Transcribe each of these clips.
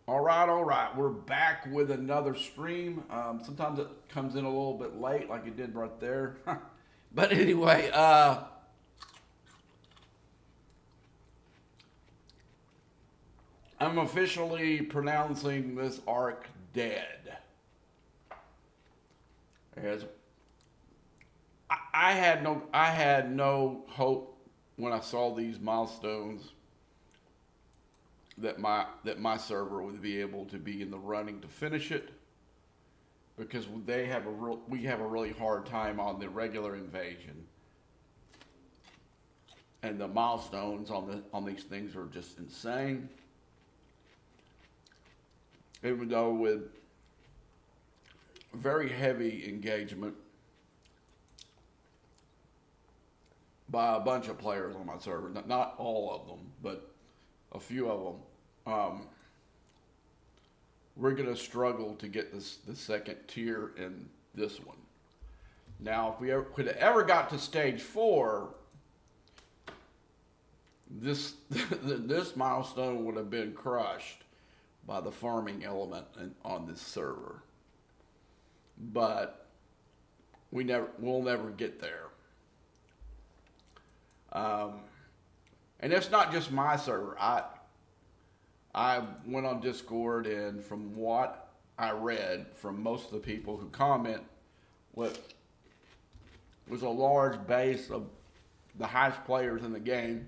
all right, all right. We're back with another stream. Sometimes it comes in a little bit late, like it did right there. But anyway, I'm officially pronouncing this arc dead. As I had no hope when I saw these milestones that my server would be able to be in the running to finish it, because we have a really hard time on the regular invasion, and the milestones on these things are just insane. Even though with very heavy engagement by a bunch of players on my server, not all of them, but a few of them, we're going to struggle to get the second tier in this one. Now, if we could have ever got to stage 4, this this milestone would have been crushed by the farming element on this server. But we'll never get there. And it's not just my server. I went on Discord, and from what I read from most of the people who comment, what was a large base of the highest players in the game,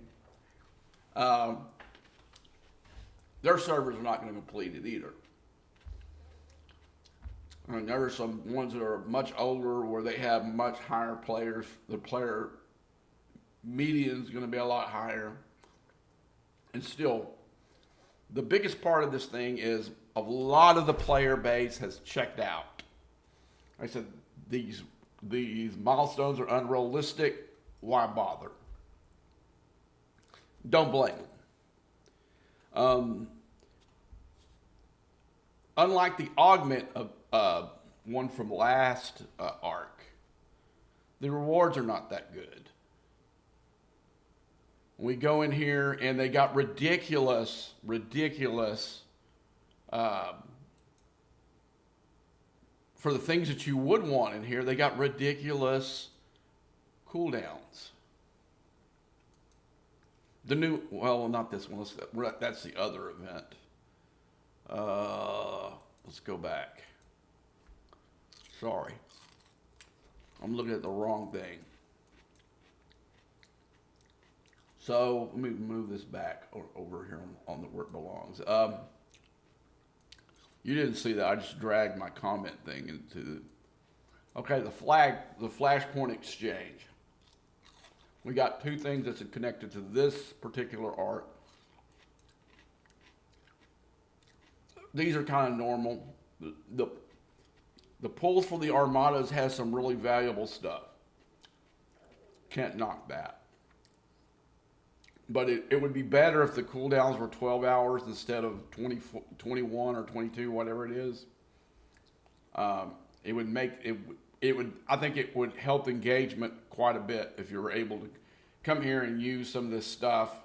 their servers are not going to complete it either. And there are some ones that are much older where they have much higher players. The player median is going to be a lot higher. And still, the biggest part of this thing is a lot of the player base has checked out. I said, these milestones are unrealistic. Why bother? Don't blame them. Unlike the augment of one from last arc, the rewards are not that good. We go in here and they got ridiculous for the things that you would want in here. They got ridiculous cooldowns. The new, well, not this one. That's the other event. Let's go back. Sorry, I'm looking at the wrong thing. So let me move this back over here on the where it belongs. You didn't see that. I just dragged my comment thing into. Okay, the flashpoint exchange. We got two things that's connected to this particular arc. These are kind of normal. The pulls for the armadas has some really valuable stuff. Can't knock that. But it would be better if the cooldowns were 12 hours instead of 20, 21 or 22, whatever it is. It would make it would, I think it would help engagement quite a bit if you were able to come here and use some of this stuff.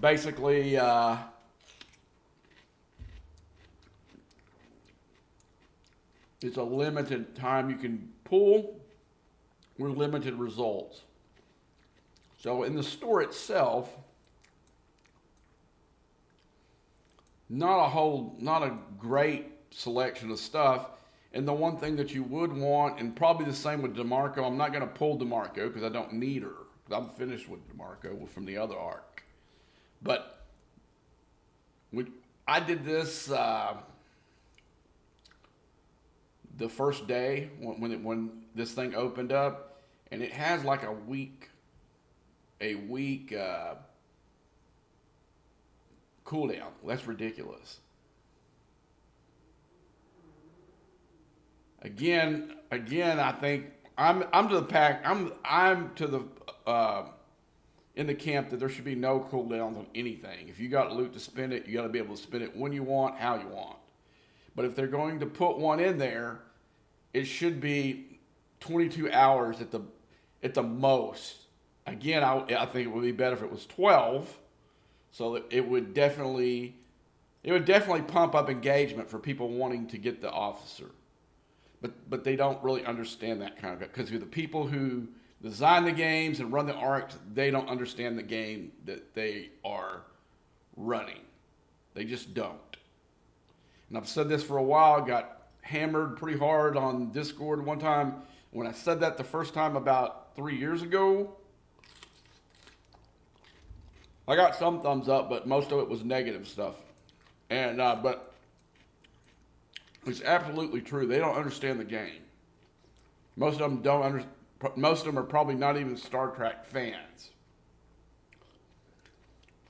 Basically, it's a limited time you can pull with limited results. So in the store itself, not a great selection of stuff. And the one thing that you would want, and probably the same with DeMarco, I'm not going to pull DeMarco because I don't need her. I'm finished with DeMarco from the other arc. But I did this the first day when this thing opened up, and it has like a week cooldown. That's ridiculous. Again, I think I'm to the pack. I'm to the in the camp that there should be no cooldowns on anything. If you got loot to spend it, you got to be able to spend it when you want, how you want. But if they're going to put one in there, it should be 22 hours at the most. Again, I think it would be better if it was 12, So it would definitely pump up engagement for people wanting to get the officer. But they don't really understand that kind of it, because the people who design the games and run the arcs, they don't understand the game that they are running. They just don't. And I've said this for a while. Got hammered pretty hard on Discord one time when I said that the first time about 3 years ago. I got some thumbs up, but most of it was negative stuff. And but it's absolutely true. They don't understand the game. Most of them don't understand. Most of them are probably not even Star Trek fans.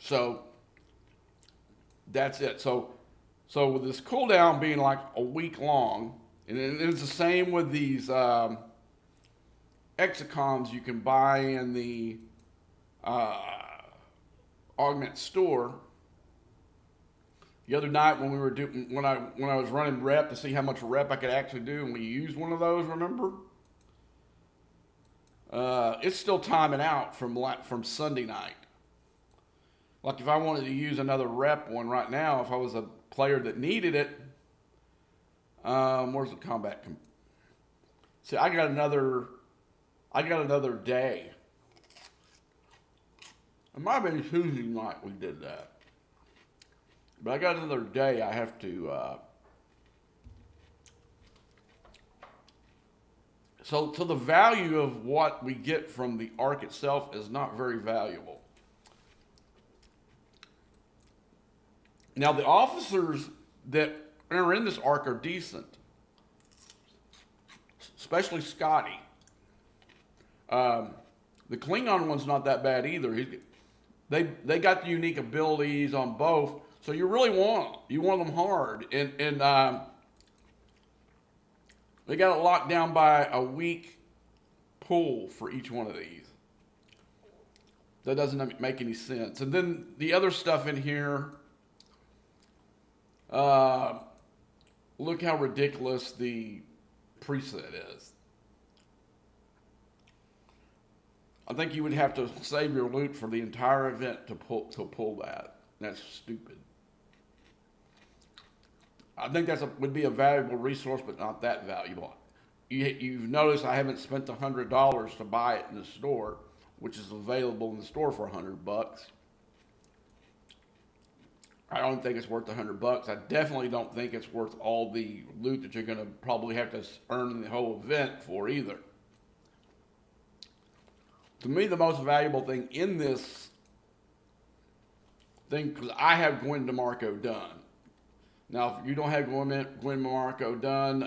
So that's it. So with this cooldown being like a week long, and it's the same with these Exicons you can buy in the Augment store. The other night when we were when I was running rep to see how much rep I could actually do, and we used one of those, remember? It's still timing out from Sunday night. Like if I wanted to use another rep one right now, if I was a player that needed it, where's the combat? See, I got another day. It might have been Tuesday night we did that. But I got another day I have to, so the value of what we get from the arc itself is not very valuable. Now the officers that are in this arc are decent, especially Scotty. The Klingon one's not that bad either. They got the unique abilities on both. So you really want them. You want them hard. And they got it locked down by a week pull for each one of these. That doesn't make any sense. And then the other stuff in here, look how ridiculous the preset is. I think you would have to save your loot for the entire event to pull that. That's stupid. I think would be a valuable resource, but not that valuable. You've noticed I haven't spent $100 to buy it in the store, which is available in the store for $100. I don't think it's worth $100. I definitely don't think it's worth all the loot that you're going to probably have to earn the whole event for either. To me, the most valuable thing in this thing, because I have Gwen DeMarco done. Now, if you don't have Gwen DeMarco done,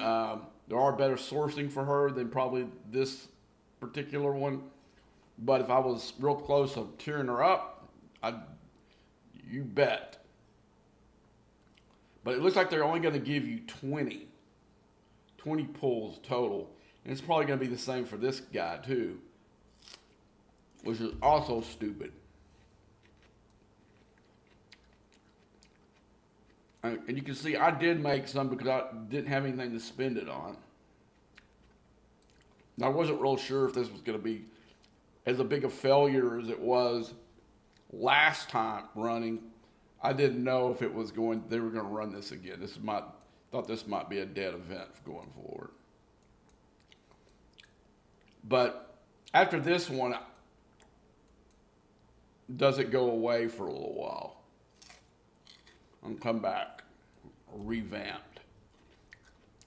there are better sourcing for her than probably this particular one. But if I was real close to tearing her up, you bet. But it looks like they're only going to give you 20 pulls total. And it's probably going to be the same for this guy too, which is also stupid. And you can see I did make some because I didn't have anything to spend it on. And I wasn't real sure if this was going to be as a big a failure as it was last time running. I didn't know if they were going to run this again. Thought this might be a dead event going forward. But after this one, does it go away for a little while and come back revamped?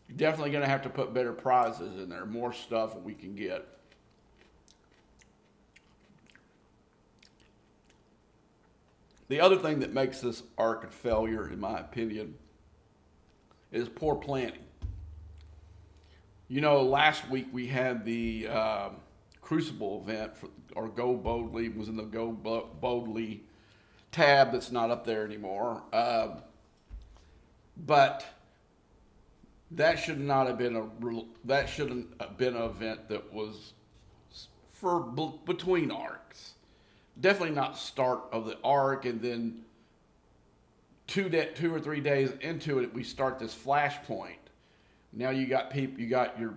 You're definitely going to have to put better prizes in there, more stuff we can get. The other thing that makes this arc a failure, in my opinion, is poor planning. You know, last week we had the Crucible event, or Go Boldly, was in the Go Boldly tab that's not up there anymore. But that should not have been that shouldn't have been an event that was for between arcs. Definitely not start of the arc and then 2 or 3 days into it we start this flashpoint. Now you got your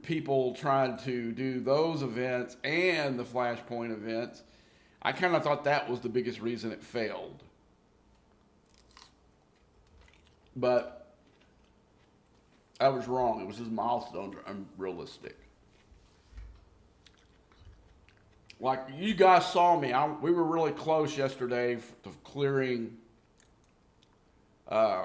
people trying to do those events and the flashpoint events. I kind of thought that was the biggest reason it failed. But I was wrong. It was his milestones are unrealistic. Like you guys saw me, we were really close yesterday to clearing uh,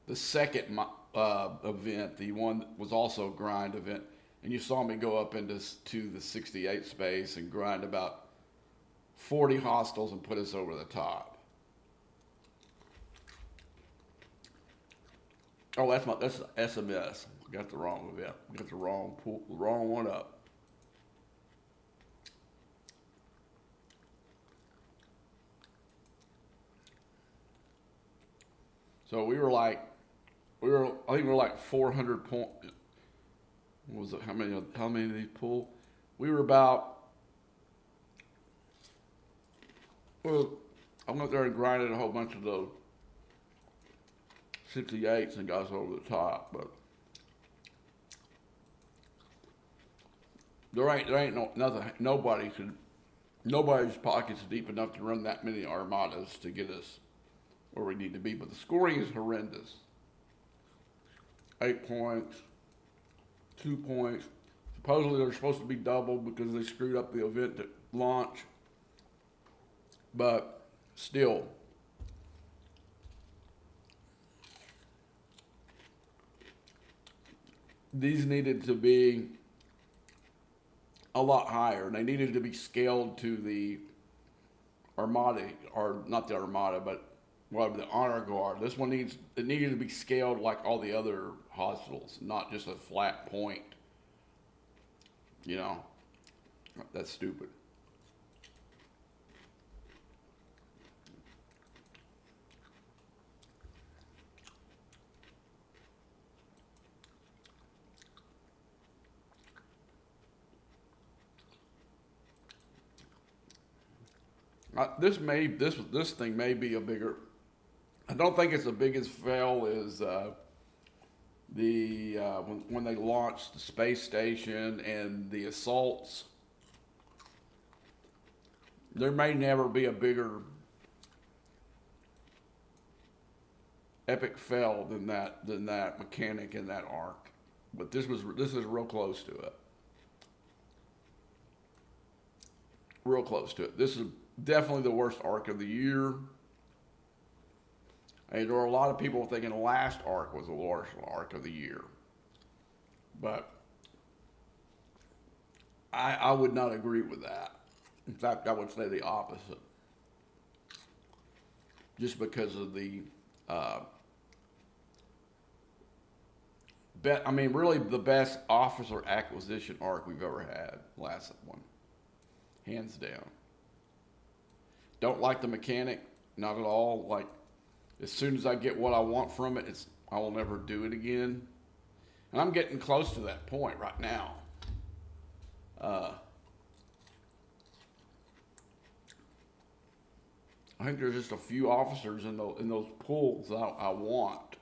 the second event, the one that was also a grind event, and you saw me go up into to the 68 space and grind about 40 hostiles and put us over the top. Oh, that's SMS. Got the wrong event. Got the wrong one up. So I think we were like 400 point. What was it? How many did he pull? We were about. Well, I went there and grinded a whole bunch of those 68s and got us over the top, but there ain't nothing. Nobody's pockets deep enough to run that many armadas to get us where we need to be. But the scoring is horrendous. 8 points, 2 points. Supposedly they're supposed to be double because they screwed up the event at launch. But still, these needed to be a lot higher. They needed to be scaled to the Armada, or not the Armada, but whatever, the Honor Guard. This one needed to be scaled like all the other hospitals, not just a flat point. You know, that's stupid. This thing may be a bigger. I don't think it's the biggest fail is when they launched the space station and the assaults. There may never be a bigger epic fail than that mechanic in that arc, but this is real close to it. Real close to it. This is definitely the worst arc of the year. And there were a lot of people thinking the last arc was the worst arc of the year. But I would not agree with that. In fact, I would say the opposite. Just because of the really the best officer acquisition arc we've ever had. Last one. Hands down. Don't like the mechanic, not at all. Like, as soon as I get what I want from it, I will never do it again. And I'm getting close to that point right now. I think there's just a few officers in those pools that I want.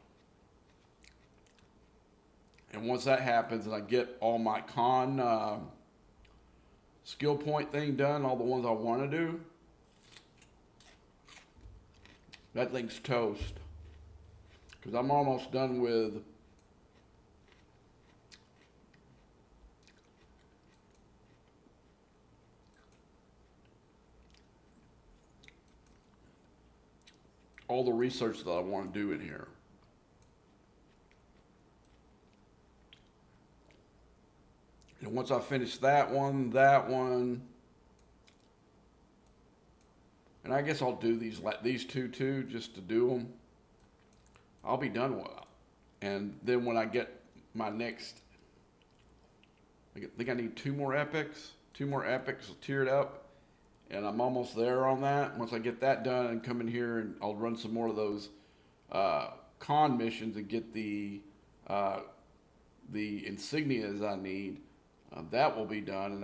And once that happens and I get all my con skill point thing done, all the ones I want to do, that thing's toast. Because I'm almost done with all the research that I want to do in here. And once I finish that one, and I guess I'll do these two too, just to do them. I'll be done with it. And then when I get my next, I think I need two more epics tiered up, and I'm almost there on that. Once I get that done and come in here, and I'll run some more of those con missions and get the insignias I need. That will be done, and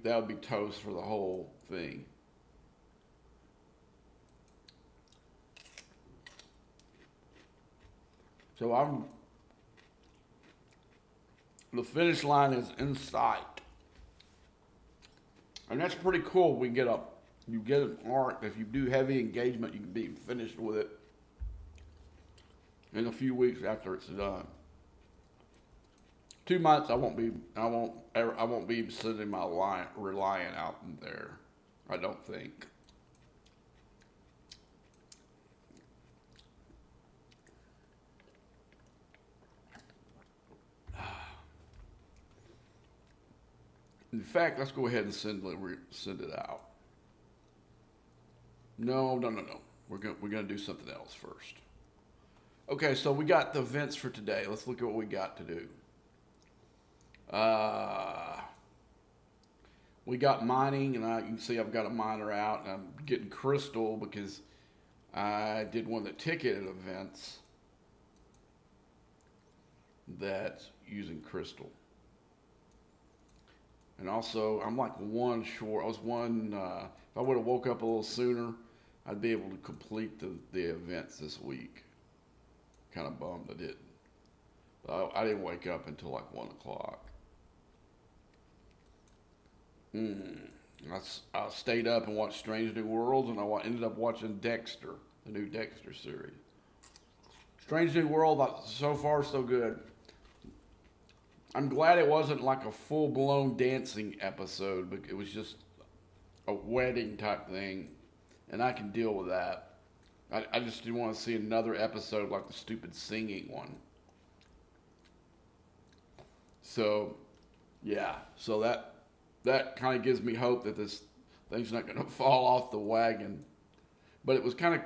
that'll be toast for the whole thing. So the finish line is in sight. And that's pretty cool. We get You get an arc. If you do heavy engagement, you can be finished with it in a few weeks after it's done. 2 months, I won't be sending my Reliant out in there. I don't think. In fact, let's go ahead and send it out. No. We're gonna do something else first. Okay, so we got the events for today. Let's look at what we got to do. We got mining, and you can see I've got a miner out, and I'm getting crystal because I did one of the ticketed events that's using crystal. And also, I'm like one short. If I would have woke up a little sooner, I'd be able to complete the events this week. Kind of bummed I didn't. I didn't wake up until like 1 o'clock. I stayed up and watched Strange New Worlds, and I ended up watching Dexter, the new Dexter series. Strange New World, so far so good. I'm glad it wasn't like a full-blown dancing episode, but it was just a wedding type thing, and I can deal with that. I just didn't want to see another episode like the stupid singing one. So, yeah. So that kind of gives me hope that this thing's not going to fall off the wagon. But it was kind of,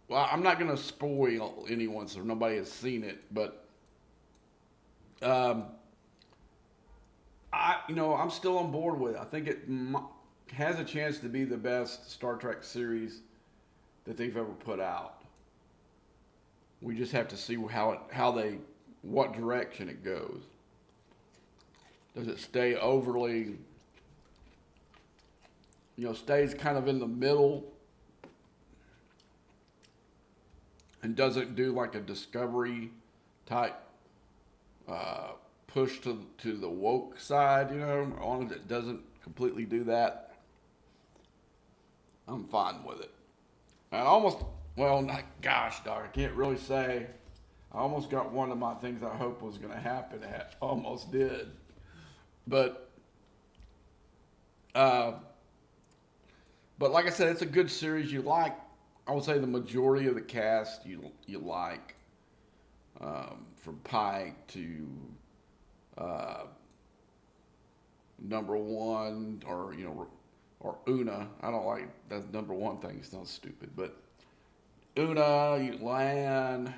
well, I'm not going to spoil anyone so nobody has seen it, but I'm still on board with it. I think it has a chance to be the best Star Trek series that they've ever put out. We just have to see what direction it goes. Does it stay overly, stays kind of in the middle and doesn't do like a Discovery type push to the woke side, on it. It doesn't completely do that. I'm fine with it. Gosh, dog, I can't really say. I almost got one of my things I hoped was going to happen at. Almost did. But like I said, it's a good series. You like, I would say the majority of the cast you like, from Pike to number one, or Una. I don't like that number one thing. It sounds stupid, but Una, Lan,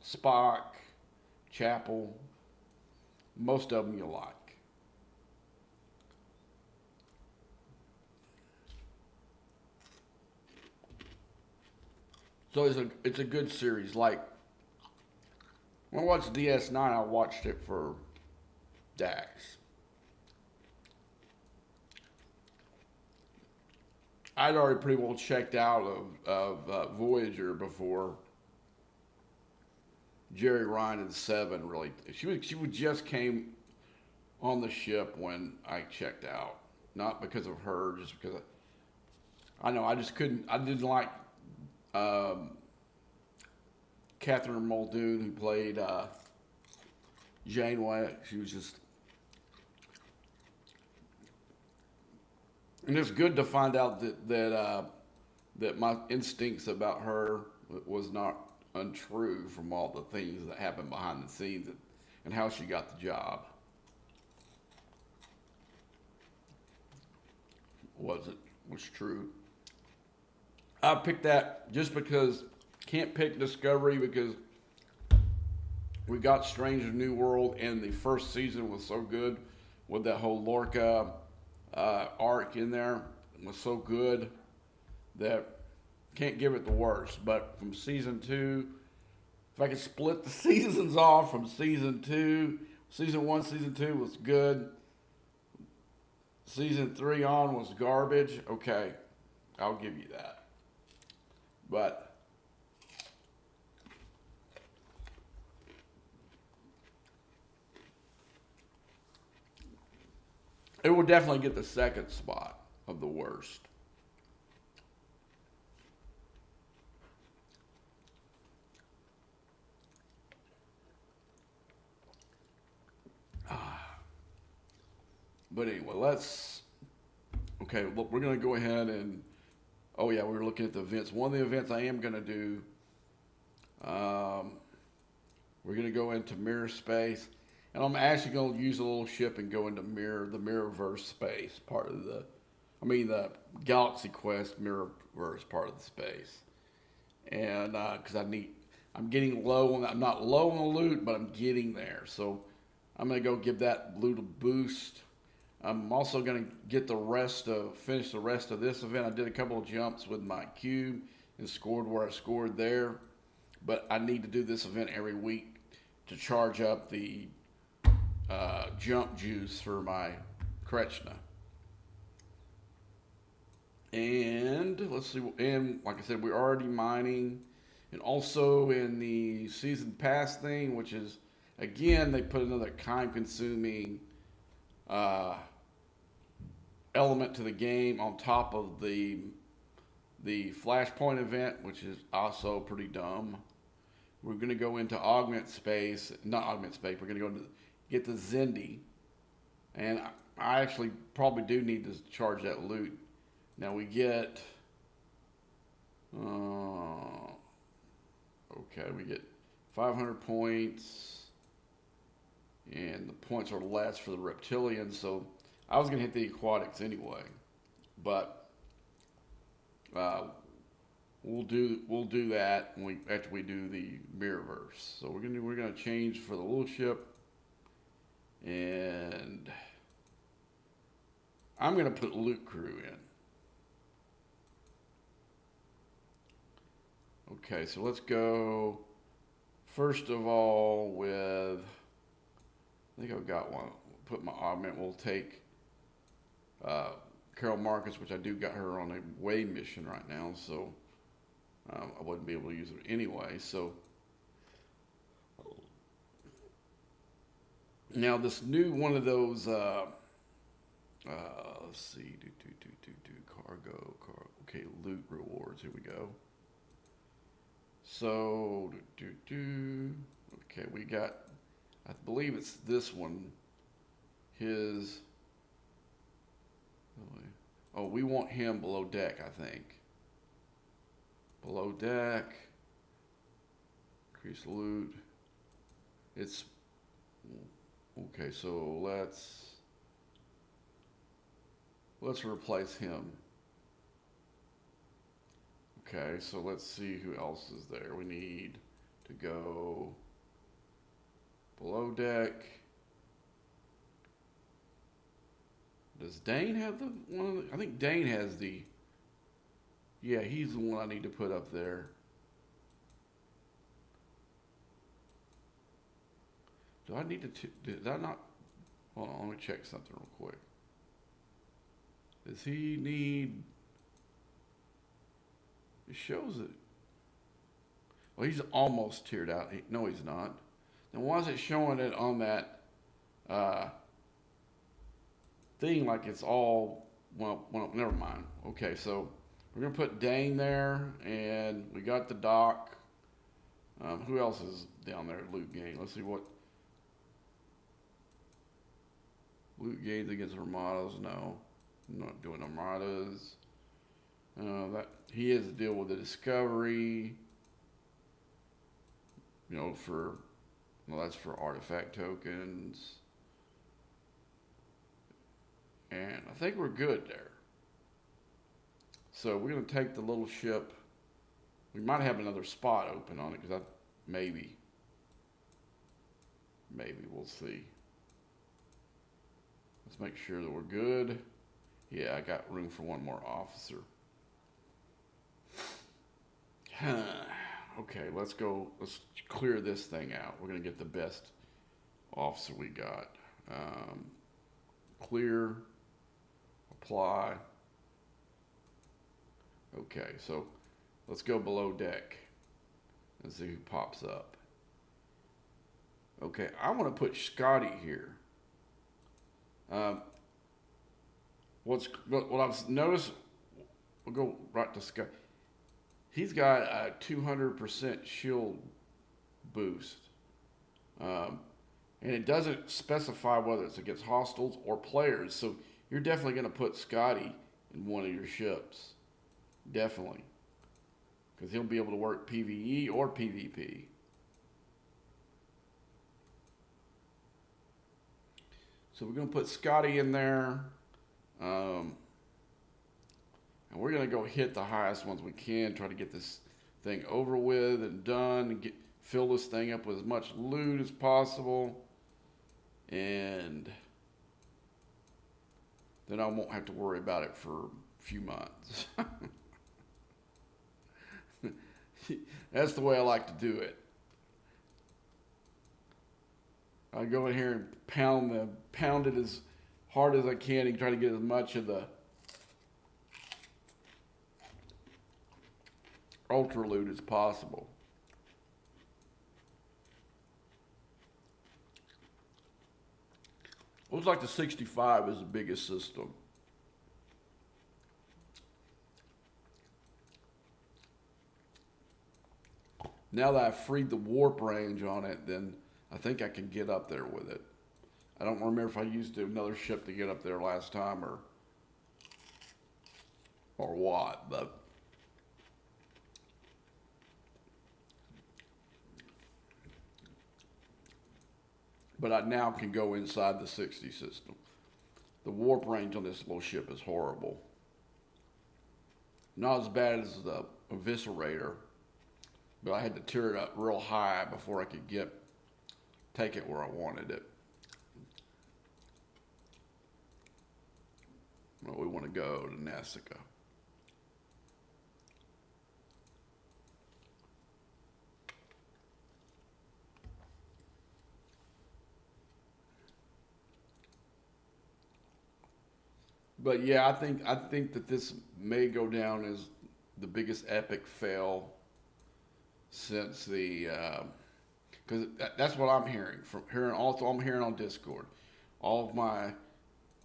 Spock, Chapel. Most of them you like. So it's a good series. Like when I watched DS9, I watched it for Dax. I'd already pretty well checked out of Voyager before Jerry Ryan and Seven really. She would just came on the ship when I checked out. Not because of her, just because I know I just couldn't. I didn't like Catherine Muldoon, who played Janeway. She was just. And it's good to find out that my instincts about her was not untrue from all the things that happened behind the scenes and how she got the job. Was true. I picked that just because can't pick Discovery because we got Strange New World and the first season was so good with that whole Lorca arc in there. It was so good that can't give it the worst. But from season 2, if I could split the seasons off from season 2, season 1, season 2 was good. Season 3 on was garbage. Okay, I'll give you that. But It will definitely get the second spot of the worst. But anyway, okay, look, we're going to go ahead and, oh yeah, we were looking at the events. One of the events I am going to do, um, we're going to go into mirror space. And I'm actually going to use a little ship and go into the mirrorverse space part of the Galaxy Quest mirrorverse part of the space. And because I'm getting low on, I'm not low on the loot, but I'm getting there. So I'm going to go give that loot a boost. I'm also going to finish the rest of this event. I did a couple of jumps with my cube and scored where I scored there. But I need to do this event every week to charge up the jump juice for my Kretschna. And let's see, and like I said, we're already mining. And also in the season pass thing, which is, again, they put another time consuming element to the game on top of the Flashpoint event, which is also pretty dumb. We're going to go into not augment space, we're going to go into get the Zindi. And I actually probably do need to charge that loot. Now we get, okay, we get 500 points, and the points are less for the reptilians. So I was gonna hit the aquatics anyway, but we'll do that after we do the mirrorverse. So we're gonna change for the little ship, and I'm gonna put loot crew in. Okay, so let's go first of all with, I think I've got one. Put my augment. We'll take Carol Marcus, which I do got her on a way mission right now, so I wouldn't be able to use her anyway. So now this new one of those, let's see, cargo, okay, loot rewards. Here we go. So, okay, we got, I believe it's this one. We want him below deck, I think. Below deck, increase loot. It's, okay, so let's replace him. Okay, so let's see who else is there. We need to go below deck. Does Dane have the one? I think Dane has the. Yeah, he's the one I need to put up there. Do I need to? Did I not? Hold on, let me check something real quick. Does he need? It shows it. Well, he's almost tiered out. No, he's not. Then why is it showing it on that thing like it's all, well, never mind. Okay, so we're going to put Dane there, and we got the dock. Who else is down there at loot gain? Let's see what. Loot gains against Armadas? No. I'm not doing Armadas. That he has to deal with the discovery. That's for artifact tokens. And I think we're good there. So we're going to take the little ship. We might have another spot open on it, because maybe we'll see. Let's make sure that we're good. Yeah, I got room for one more officer. Okay, let's go. Let's clear this thing out. We're going to get the best officer we got. Clear. Apply. Okay, so let's go below deck and see who pops up. Okay, I want to put Scotty here. what I've noticed, we'll go right to Scott. He's got a 200% shield boost. Um, and it doesn't specify whether it's against hostiles or players. So you're definitely going to put Scotty in one of your ships. Definitely. Because he'll be able to work PvE or PvP. So we're going to put Scotty in there. And we're going to go hit the highest ones we can. Try to get this thing over with and done. And fill this thing up with as much loot as possible. And then I won't have to worry about it for a few months. That's the way I like to do it. I go in here and pound it as hard as I can and try to get as much of the ultra loot as possible. Looks like the 65 is the biggest system. Now that I've freed the warp range on it, then I think I can get up there with it. I don't remember if I used another ship to get up there last time or what, but I now can go inside the 60 system. The warp range on this little ship is horrible. Not as bad as the Eviscerator, but I had to tear it up real high before I could take it where I wanted it. Well, we want to go to Nasica. But yeah, I think that this may go down as the biggest epic fail since the because that's what I'm hearing from hearing. Also, I'm hearing on Discord.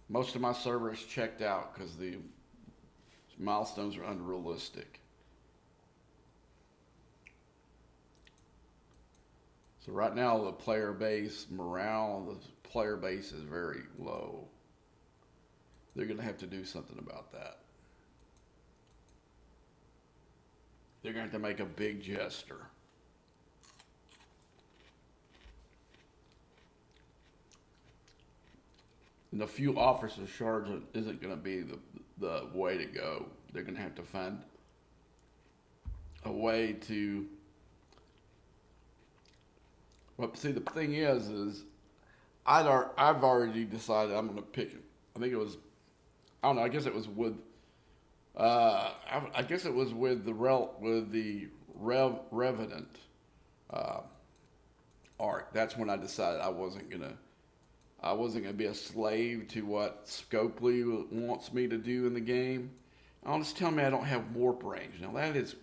Most of my servers checked out because the milestones are unrealistic. So right now the player base morale, the player base is very low. They're going to have to do something about that. They're going to have to make a big gesture. And the few officers charge isn't going to be the way to go. They're going to have to find a way to. But see, the thing is I've already decided I'm going to pick it. I think it was. I don't know. I guess it was with. I guess it was with the Revenant arc. That's when I decided I wasn't gonna be a slave to what Scopely wants me to do in the game. I'll just tell me I don't have warp range. Now that is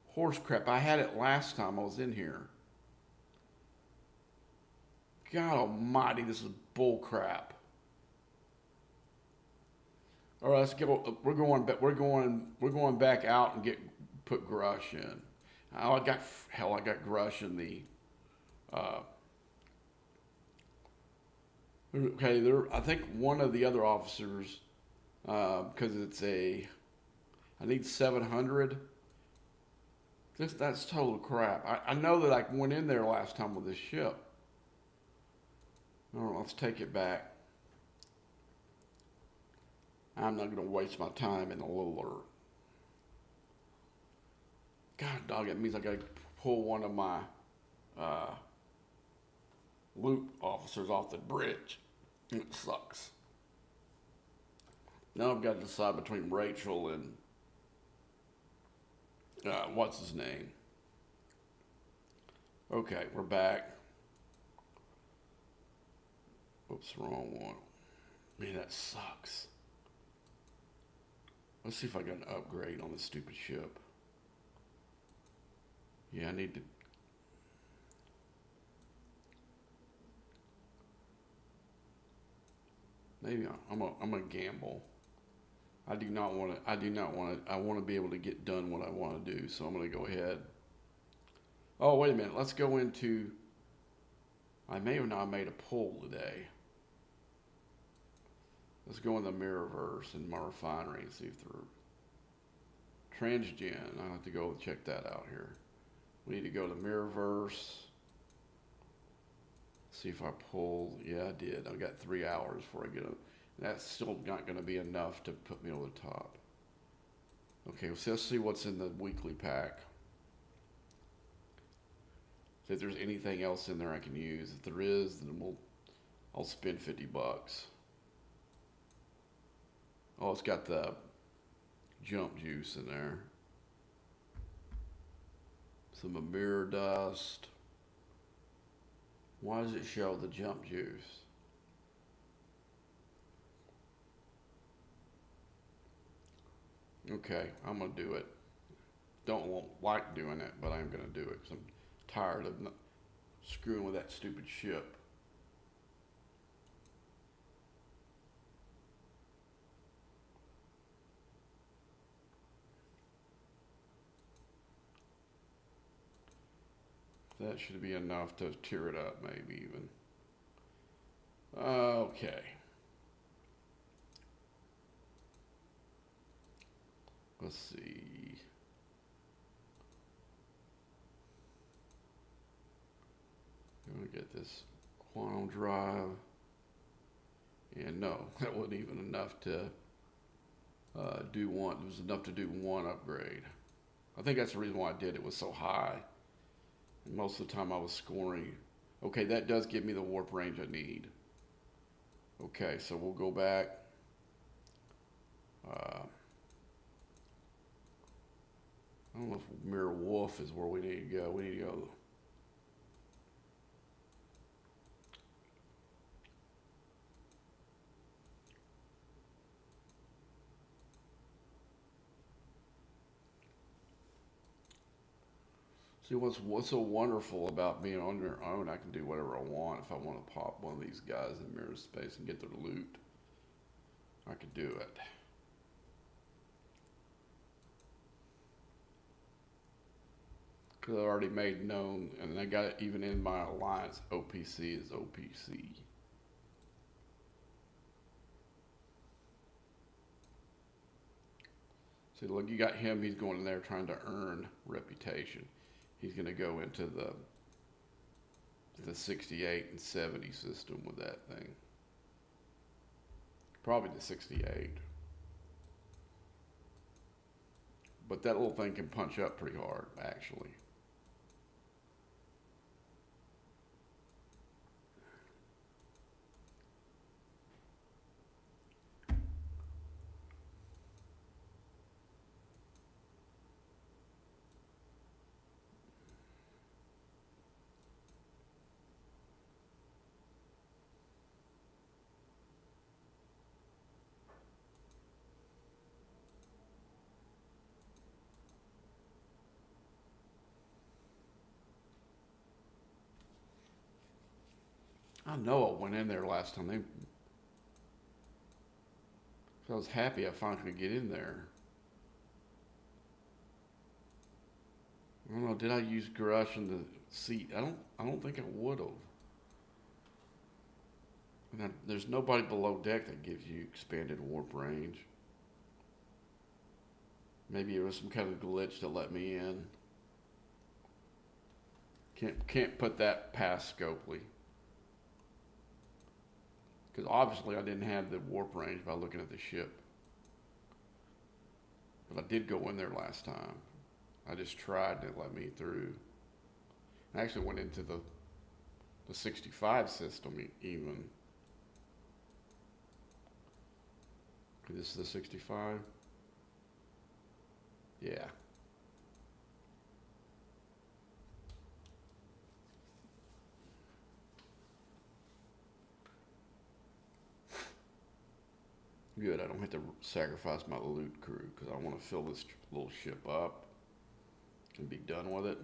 horse crap. I had it last time I was in here. God Almighty, this is bull crap. All right, let's go. We're going back out and put Grush in. I got Grush in the. Okay, I think one of the other officers, because I need 700. That's total crap. I know that I went in there last time with this ship. All right, let's take it back. I'm not going to waste my time in a Luller. God dog, it means I got to pull one of my loot officers off the bridge. It sucks. Now I've got to decide between Rachel and what's his name? Okay, we're back. Oops, wrong one. Man, that sucks. Let's see if I got an upgrade on this stupid ship. Yeah, I need to. Maybe I'm gonna gamble. I do not want to. I do not want to. I want to be able to get done what I want to do. So I'm going to go ahead. Oh, wait a minute. Let's go into. I may have not made a pull today. Let's go in the Mirrorverse in my refinery and see if they're transgen. I have to go check that out here. We need to go to Mirrorverse. See if I pull. Yeah, I did. I got 3 hours before I get it. That's still not going to be enough to put me over the top. Okay, so let's see what's in the weekly pack. See if there's anything else in there I can use. If there is, then I'll spend $50. Oh, it's got the jump juice in there. Some mirror dust. Why does it show the jump juice? Okay, I'm gonna do it. Don't like doing it, but I'm gonna do it because I'm tired of screwing with that stupid ship. That should be enough to tear it up, maybe even. Okay. Let's see. I'm gonna get this quantum drive. And no, that wasn't even enough to do one. It was enough to do one upgrade. I think that's the reason why I did it. It was so high. And most of the time I was scoring. Okay, that does give me the warp range I need. Okay, so we'll go back. I don't know if Mirror Wolf is where we need to go. We need to go. See, what's so wonderful about being on your own, I can do whatever I want. If I want to pop one of these guys in mirror space and get their loot, I could do it. Because I already made known, and I got it even in my alliance, OPC is OPC. See, look, you got him, he's going in there trying to earn reputation. He's going to go into the 68 and 70 system with that thing. Probably the 68. But that little thing can punch up pretty hard, actually. I know I went in there last time. I was happy I finally could get in there. I don't know. Did I use Grush in the seat? I don't think I would have. And there's nobody below deck that gives you expanded warp range. Maybe it was some kind of glitch to let me in. Can't put that past Scopely. Because obviously I didn't have the warp range by looking at the ship. But I did go in there last time. I just tried and it let me through. I actually went into the 65 system even. This is the 65? Yeah. Good, I don't have to sacrifice my loot crew because I want to fill this little ship up and be done with it.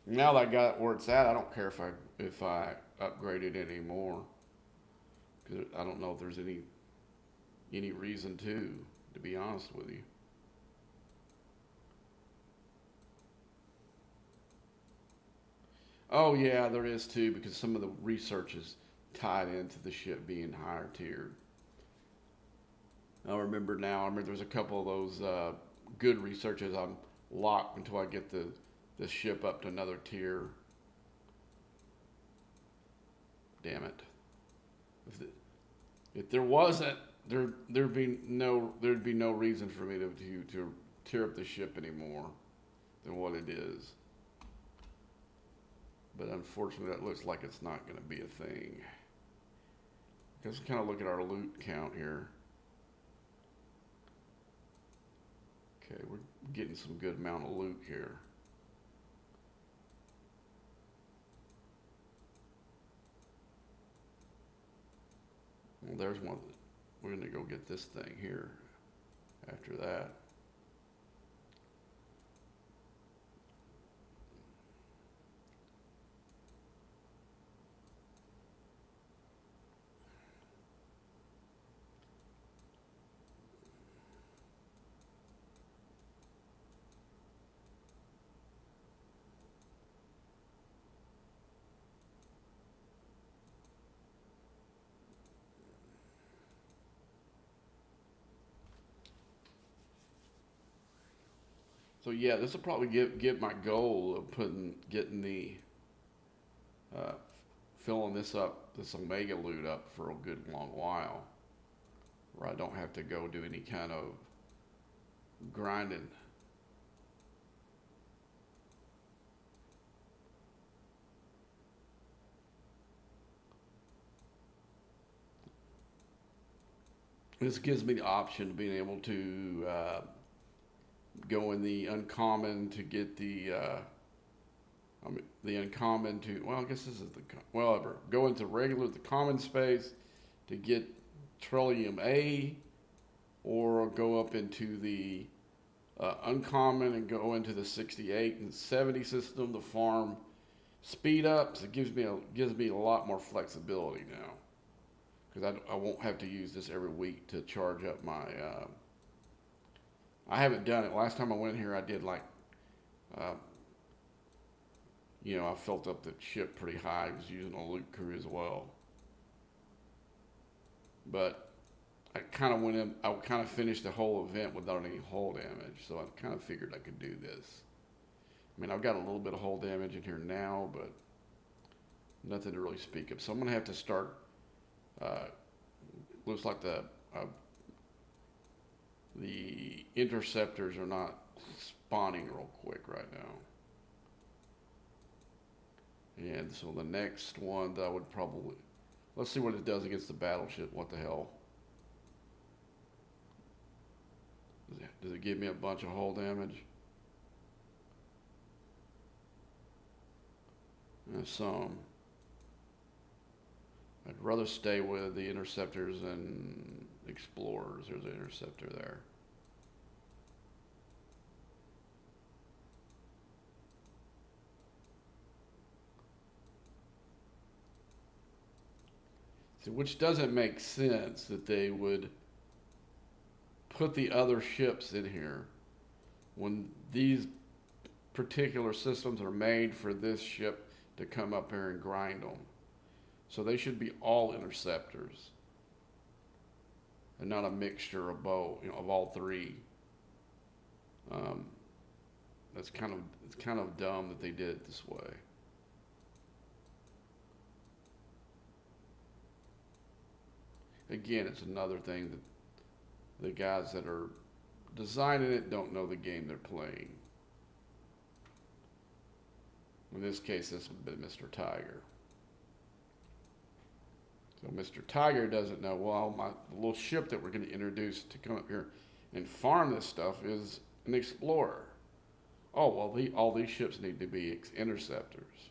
Now that I got where it's at, I don't care if I upgrade it anymore. Because I don't know if there's any reason to be honest with you. Oh yeah, there is too, because some of the research is tied into the ship being higher tiered. I remember now. I remember there's a couple of those good researches I'm locked until I get the ship up to another tier. Damn it! If, the, if there wasn't, there'd be no reason for me to tear up the ship anymore than what it is. But unfortunately, that looks like it's not going to be a thing. Let's kind of look at our loot count here. Okay, we're getting some good amount of loot here. Well, there's one. We're going to go get this thing here after that. So yeah, this will probably get my goal of getting the uh, filling this Omega loot up for a good long while, where I don't have to go do any kind of grinding. This gives me the option of being able to go in the uncommon to get the uncommon to, well, I guess this is well, ever go into the common space to get Trillium A, or go up into the uncommon and go into the 68 and 70 system to farm speed ups. It gives me a lot more flexibility now, because I won't have to use this every week to charge up my. I haven't done it. Last time I went here, I did like, uh, I filled up the ship pretty high. I was using a loot crew as well, but I kind of went in. I kind of finished the whole event without any hull damage, so I kind of figured I could do this. I mean, I've got a little bit of hull damage in here now, but nothing to really speak of. So I'm gonna have to start. Uh, looks like the interceptors are not spawning real quick right now. And so the next one that I would probably, let's see what it does against the battleship. What the hell? Does it give me a bunch of hull damage? Some. I'd rather stay with the interceptors and explorers. There's an interceptor there. So, which doesn't make sense that they would put the other ships in here when these particular systems are made for this ship to come up here and grind them. So they should be all interceptors and not a mixture of of all three. Um, it's kind of dumb that they did it this way. Again, it's another thing that the guys that are designing it don't know the game they're playing. In this case, this would be Mr. Tiger. So Mr. Tiger doesn't know, well, the little ship that we're going to introduce to come up here and farm this stuff is an explorer. Oh, well, all these ships need to be interceptors.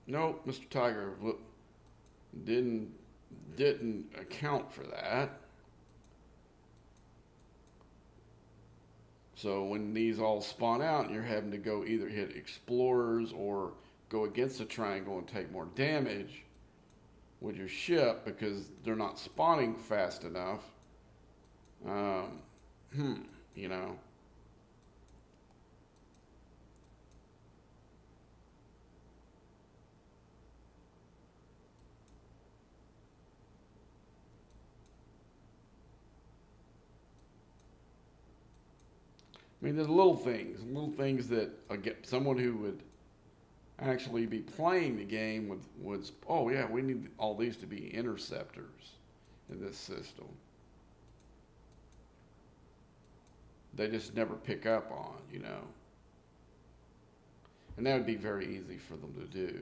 No, Mr. Tiger didn't account for that. So when these all spawn out, you're having to go either hit explorers or go against the triangle and take more damage with your ship because they're not spawning fast enough. Um, you know. I mean, there's little things that someone who would actually be playing the game would, oh yeah, we need all these to be interceptors in this system. They just never pick up on, you know. And that would be very easy for them to do.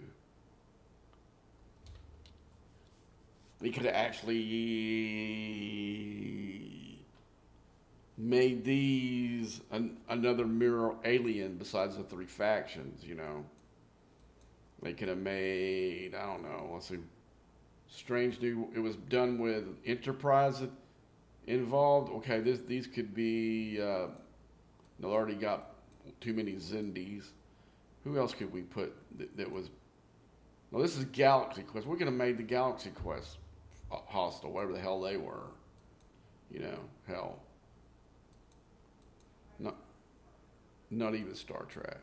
We could have actually made these another mirror alien besides the three factions, you know. They could have made, I don't know, let's see, Strange New, it was done with Enterprise involved. Okay, these could be, they already got too many Zindies. Who else could we put that was, well, this is Galaxy Quest. We could have made the Galaxy Quest hostile, whatever the hell they were. You know, hell. Not, not even Star Trek.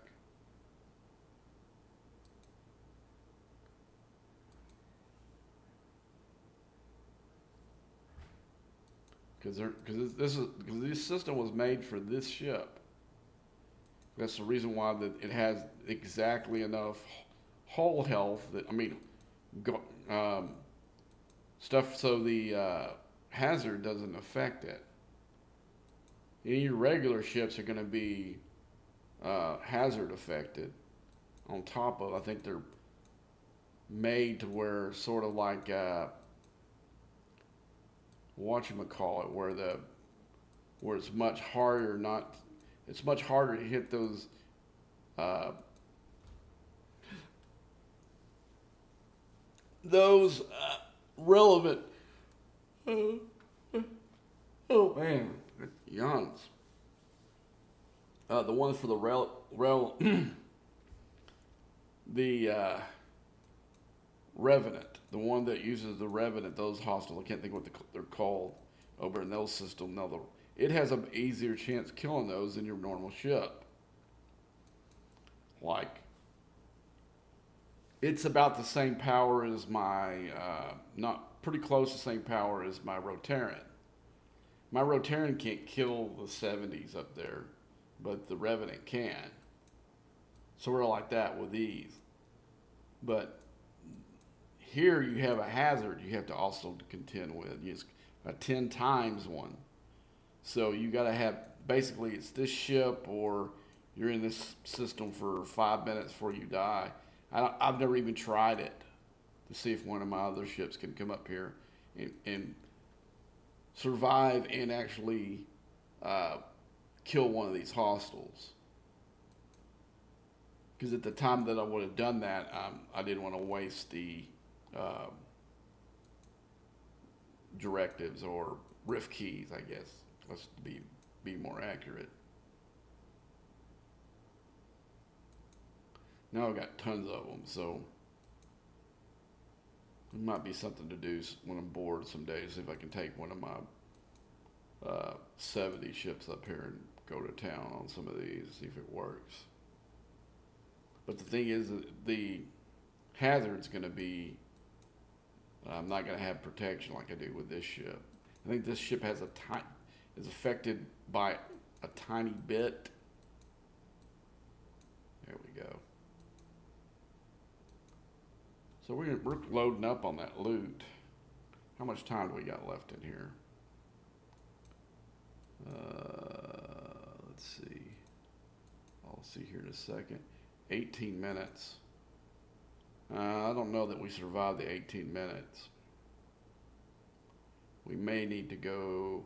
Because this system was made for this ship. That's the reason why it has exactly enough hull health that, I mean, stuff so the hazard doesn't affect it. Any regular ships are going to be hazard affected. On top of, I think they're made to where sort of like whatchamacallit, where it's much harder it's much harder to hit uh, those relevant. Oh man, it yawns. The ones for the the Revenant, the one that uses the Revenant, those hostiles, I can't think what they're called over in those systems. Now, it has an easier chance killing those than your normal ship. Like, it's about the same power as my, not pretty close to the same power as my Rotaran. My Rotaran can't kill the 70s up there, but the Revenant can. So we're like that with these. But here you have a hazard you have to also contend with. It's a 10 times one. So you got to have, basically it's this ship or you're in this system for 5 minutes before you die. I've never even tried it to see if one of my other ships can come up here and survive and actually kill one of these hostiles. Because at the time that I would have done that, I didn't want to waste the directives or rift keys, I guess. Let's be more accurate. Now I've got tons of them, so it might be something to do when I'm bored some days. If I can take one of my 70 ships up here and go to town on some of these, see if it works. But the thing is, the hazard's going to be, I'm not going to have protection like I do with this ship. I think this ship has is affected by a tiny bit. There we go. So we're loading up on that loot. How much time do we got left in here? Let's see. I'll see here in a second. 18 minutes. I don't know that we survived the 18 minutes. We may need to go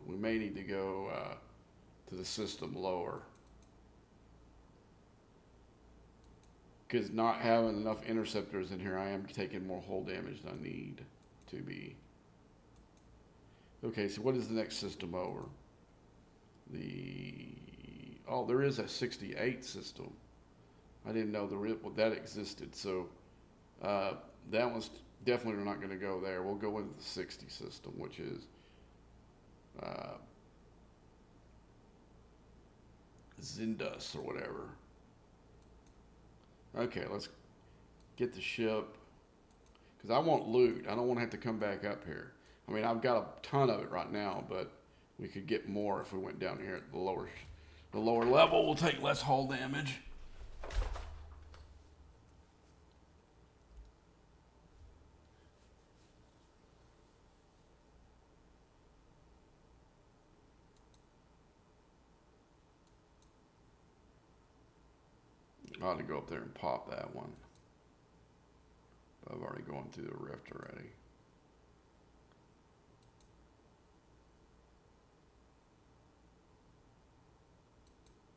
to the system lower. Because not having enough interceptors in here, I am taking more hull damage than I need to be. Okay, so what is the next system over? Oh, there is a 68 system. I didn't know that existed. So uh, that one's definitely not going to go there. We'll go with the 60 system, which is uh, Zindus or whatever. Okay, let's get the ship because I want loot. I don't want to have to come back up here. I mean, I've got a ton of it right now, but we could get more if we went down here at the lower level. We'll take less hull damage. I ought to go up there and pop that one. I've already gone through the rift already.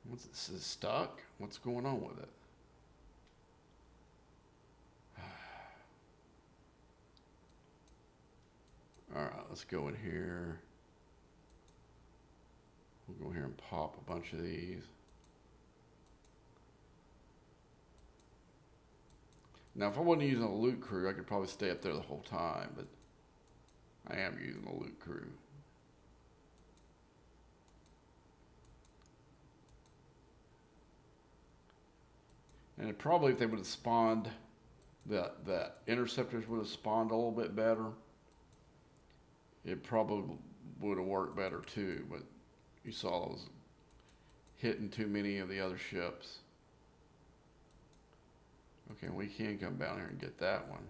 What's this? Is stuck? What's going on with it? All right, let's go in here. We'll go here and pop a bunch of these. Now, if I wasn't using a loot crew, I could probably stay up there the whole time, but I am using a loot crew. And it probably, if they would have spawned, that interceptors would have spawned a little bit better, it probably would have worked better too, but you saw those hitting too many of the other ships. Okay, we can come down here and get that one.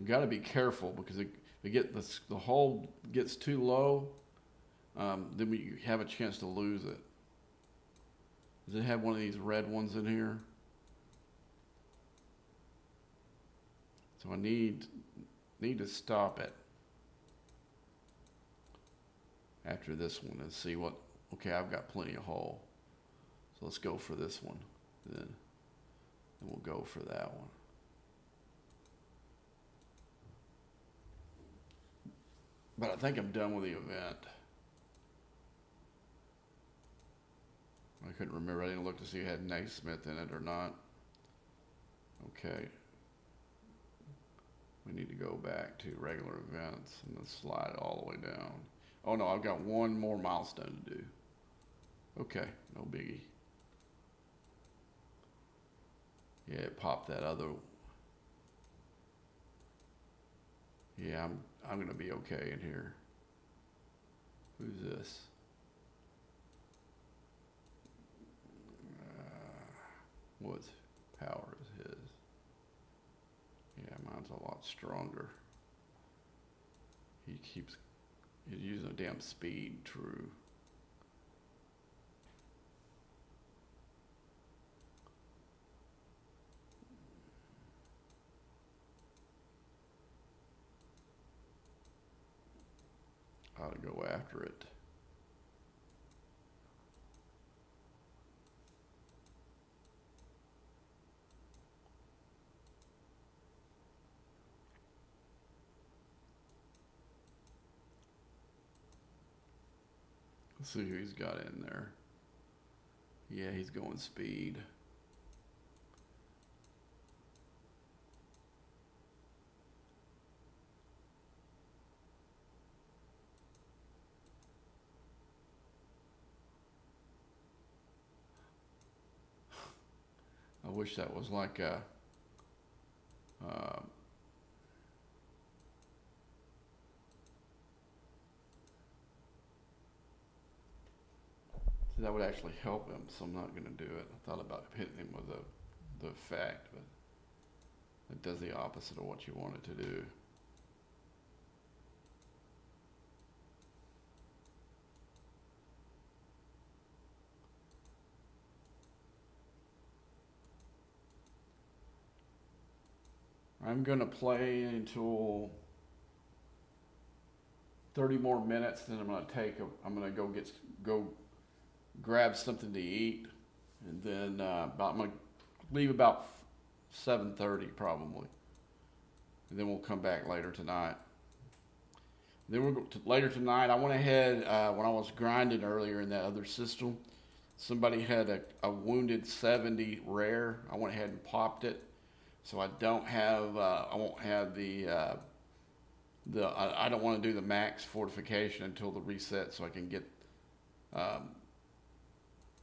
You got to be careful because the hull gets too low, then you have a chance to lose it. Does it have one of these red ones in here? So I need to stop it after this one and see what. Okay, I've got plenty of hull, so let's go for this one. Then we'll go for that one. But I think I'm done with the event. I couldn't remember. I didn't look to see if it had Naismith in it or not. Okay. We need to go back to regular events and then slide it all the way down. Oh no, I've got one more milestone to do. Okay, no biggie. Yeah, it popped that other. Yeah, I'm gonna be okay in here. Who's this? What power is his? Yeah, mine's a lot stronger. He's using a damn speed, true. I ought to go after it. Let's see who he's got in there. Yeah, he's going speed. I wish that was like a that would actually help him, so I'm not going to do it. I thought about hitting him with the effect, but it does the opposite of what you want it to do. I'm going to play until 30 more minutes, then I'm going to go grab something to eat, and then I'm going to Leave about 7:30 probably, and then we'll come back later tonight. Then later tonight. I went ahead when I was grinding earlier in that other system. Somebody had a wounded 70 rare. I went ahead and popped it, so I don't have. I won't have the. I don't want to do the max fortification until the reset, so I can get, um,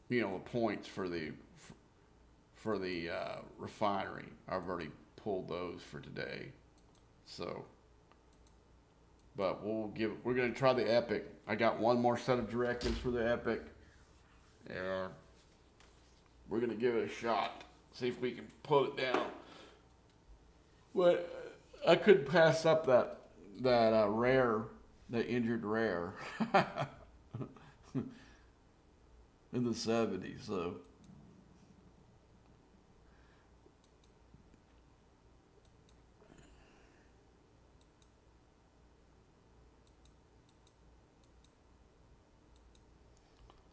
the points for the refinery. I've already pulled those for today, so. But we're gonna try the epic. I got one more set of directives for the epic, and we're gonna give it a shot. See if we can pull it down. But I couldn't pass up that rare, the injured rare, in the '70s.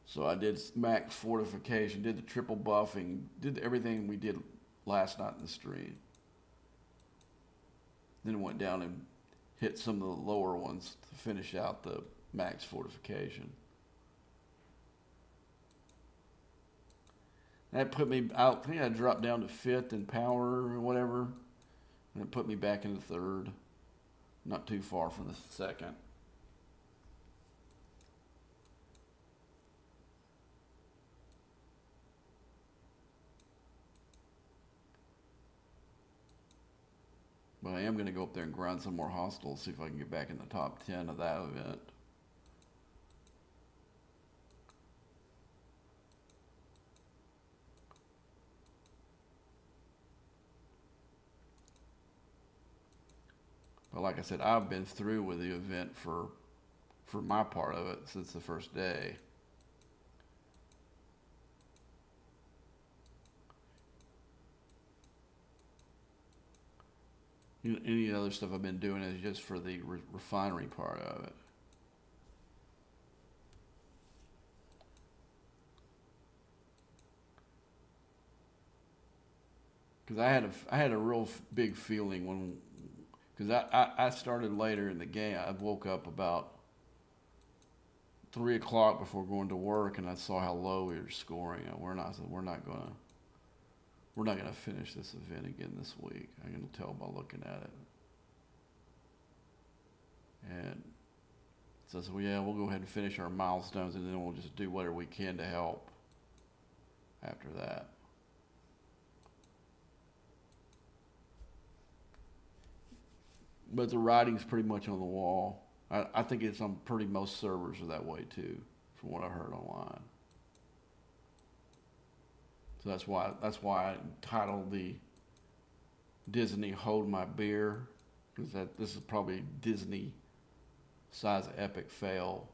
So I did max fortification, did the triple buffing, did everything we did last night in the stream. Then went down and hit some of the lower ones to finish out the max fortification. That put me out. I think I dropped down to 5th in power or whatever, and it put me back into 3rd, not too far from the 2nd. But I am going to go up there and grind some more hostiles, see if I can get back in the top 10 of that event. But like I said, I've been through with the event for my part of it since the first day. Any other stuff I've been doing is just for the refinery part of it. Because I had a real big feeling when, because I started later in the game. I woke up about 3 o'clock before going to work, and I saw how low we were scoring. And we're not gonna finish this event again this week. I can tell by looking at it. And so I said, well, yeah, we'll go ahead and finish our milestones, and then we'll just do whatever we can to help after that. But the writing's pretty much on the wall. I think it's on pretty most servers are that way too, from what I heard online. So that's why I entitled the Disney Hold My Beer, because this is probably Disney size epic fail.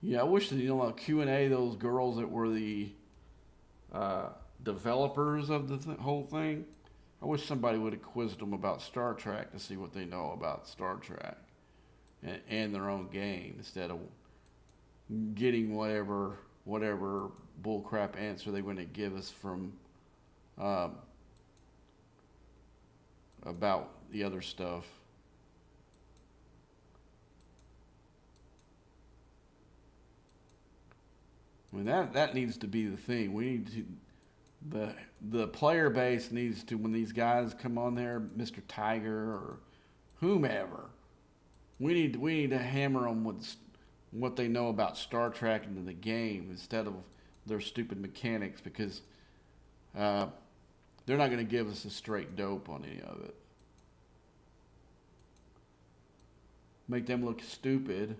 Yeah, I wish that, Q&A, those girls that were the developers of the whole thing, I wish somebody would have quizzed them about Star Trek to see what they know about Star Trek and their own game, instead of getting whatever bullcrap answer they want to give us from about the other stuff. I mean, that needs to be the thing. We need to, the player base needs to, when these guys come on there, Mr. Tiger or whomever, we need to hammer them with what they know about Star Trek into the game instead of their stupid mechanics, because they're not going to give us a straight dope on any of it. Make them look stupid.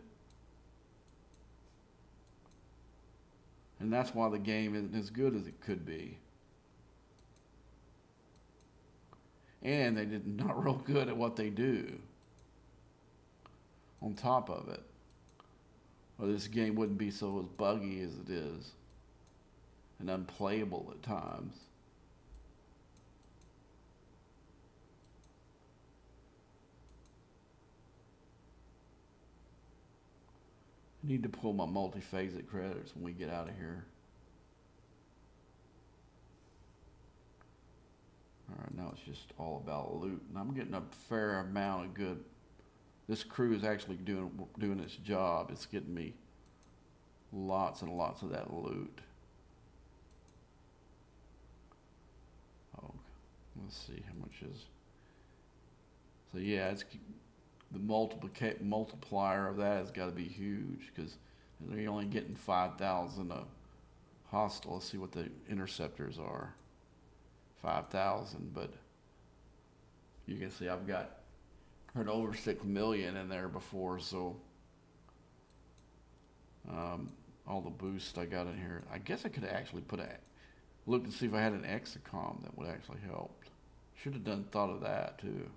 And that's why the game isn't as good as it could be. And they're not real good at what they do. On top of it. Or this game wouldn't be so as buggy as it is. And unplayable at times. I need to pull my multi-phasic credits when we get out of here. Alright, now it's just all about loot. And I'm getting a fair amount of good. This crew is actually doing its job. It's getting me lots and lots of that loot. Oh, let's see how much is. So yeah, it's the multiplier of that has got to be huge because they're only getting 5,000 a hostile. Let's see what the interceptors are. 5,000, but you can see I've got heard over 6 million in there before, so all the boosts I got in here. I guess I could have actually looked to see if I had an exocom that would actually help. Should have thought of that too.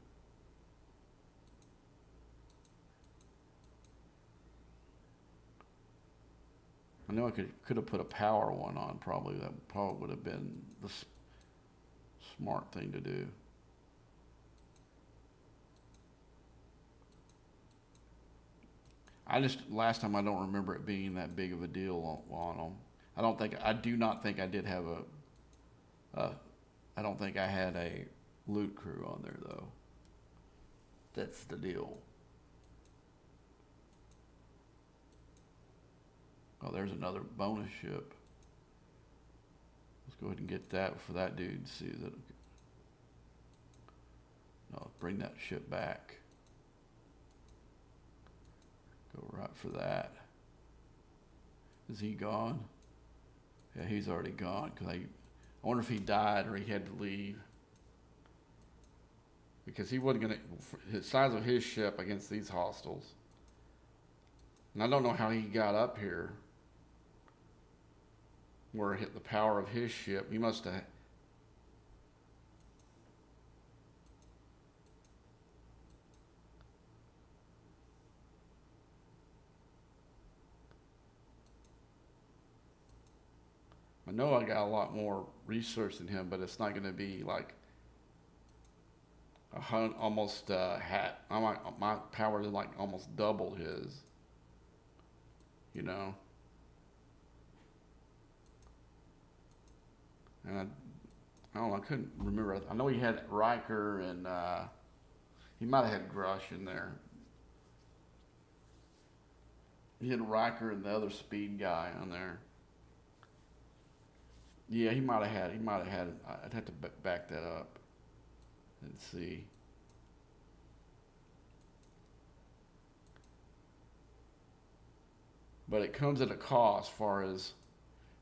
I know I could have put a power one on probably. That probably would have been the smart thing to do. Last time I don't remember it being that big of a deal on them. I do not think I did have I don't think I had a loot crew on there though. That's the deal. Oh, there's another bonus ship. Let's go ahead and get that for that dude. See that. No, bring that ship back. Go right for that. Is he gone? Yeah, he's already gone. Cause I wonder if he died or he had to leave. Because he wasn't gonna. His size of his ship against these hostiles. And I don't know how he got up here. Where it hit the power of his ship. He must have. I know I got a lot more research than him, but it's not going to be like almost hat. My power is like almost double his. You know. And I don't know, I couldn't remember. I know he had Riker and he might have had Grush in there. He had Riker and the other speed guy on there. Yeah, he might have had. I'd have to back that up and see. But it comes at a cost, as far as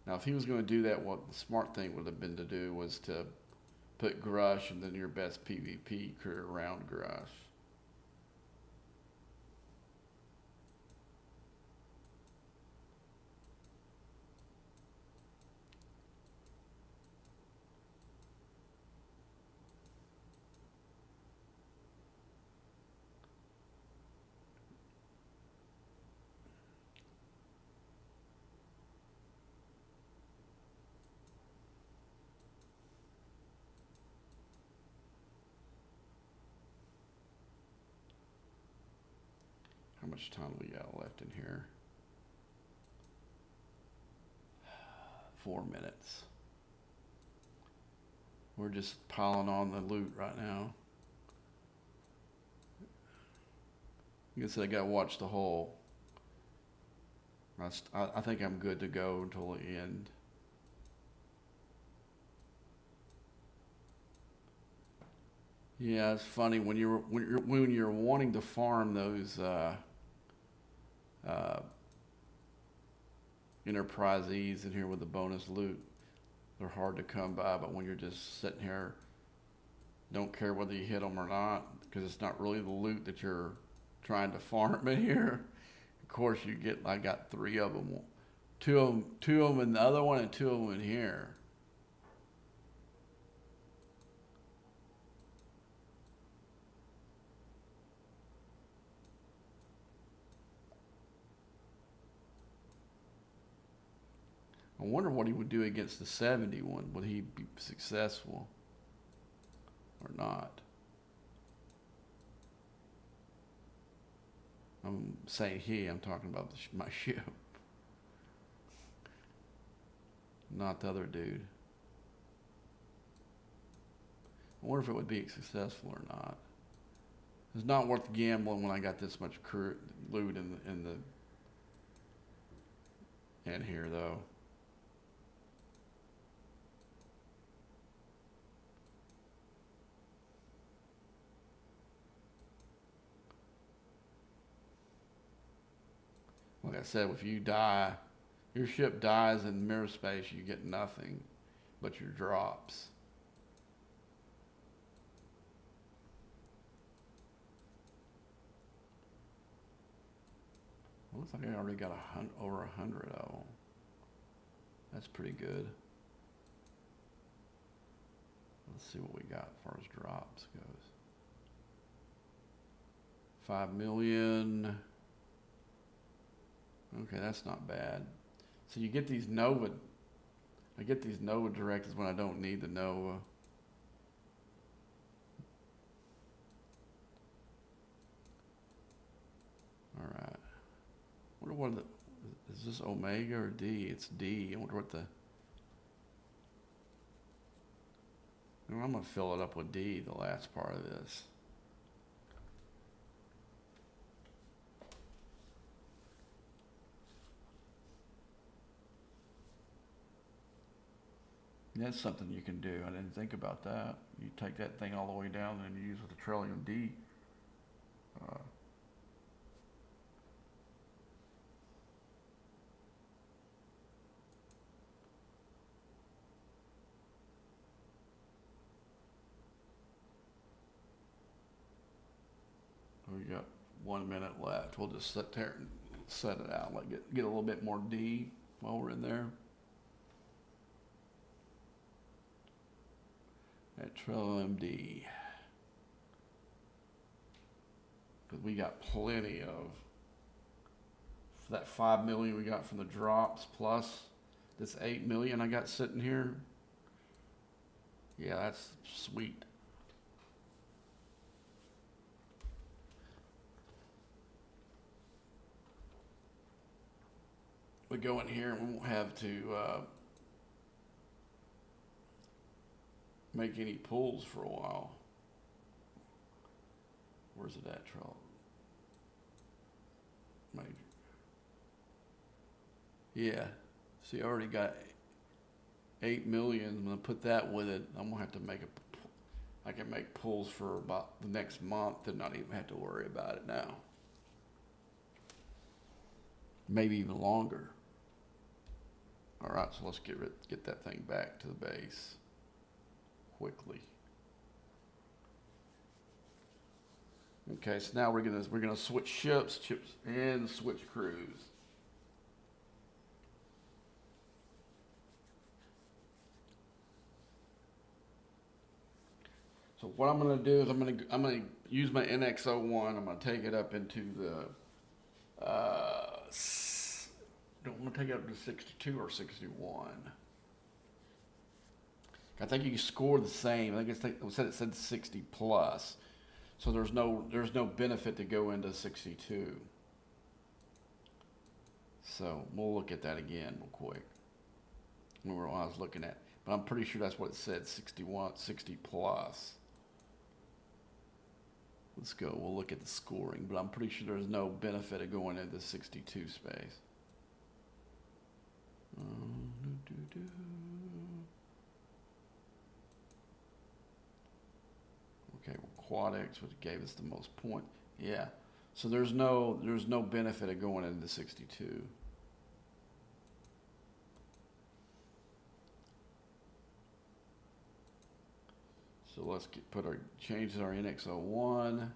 now. If he was going to do that, what the smart thing would have been to do was to put Grush and then your best PvP crew around Grush. How much time we got left in here? 4 minutes. We're just piling on the loot right now. Like I said, I gotta watch the whole. I think I'm good to go until the end. Yeah, it's funny when you're wanting to farm those enterprisees in here with the bonus loot. They're hard to come by, but when you're just sitting here, don't care whether you hit them or not, because it's not really the loot that you're trying to farm in here. Of course, I got 3 of them, two of them in the other one, and 2 of them in here. I wonder what he would do against the 71. Would he be successful or not? I'm saying he, I'm talking about my ship, not the other dude. I wonder if it would be successful or not. It's not worth gambling when I got this much loot in here though. Like I said, if you die, your ship dies in mirror space, you get nothing but your drops. Looks like I already got over 100 of them. That's pretty good. Let's see what we got as far as drops goes. 5 million. Okay, that's not bad. So you get these Nova. I get these Nova directives when I don't need the Nova. All right. I wonder what is this Omega or D? It's D. I wonder what the. I'm gonna fill it up with D. The last part of this. That's something you can do. I didn't think about that. You take that thing all the way down and you use with the Trillium D. We got 1 minute left. We'll just sit there and set it out. Like get a little bit more D while we're in there. That Trillium D. Because we got plenty of that 5 million we got from the drops plus this 8 million I got sitting here. Yeah, that's sweet. We go in here and we won't have to make any pulls for a while. Where's it at, Trell? Major. Yeah. See, I already got 8 million. I'm gonna put that with it. I'm gonna have to make I can make pulls for about the next month and not even have to worry about it now. Maybe even longer. All right, so let's get that thing back to the base quickly. Okay, so now we're gonna switch ships and switch crews. So what I'm gonna do is I'm gonna use my NX01. I'm gonna take it up into the don't want to take it up to 62 or 61. I think you can score the same. I think it said 60 plus. So there's no benefit to go into 62. So we'll look at that again real quick. Remember what I was looking at, but I'm pretty sure that's what it said, 61, 60 plus. Let's go. We'll look at the scoring, but I'm pretty sure there's no benefit of going into 62 space. Okay, well, Quadex, which gave us the most points. Yeah, so there's no benefit of going into 62. So let's change our NX01.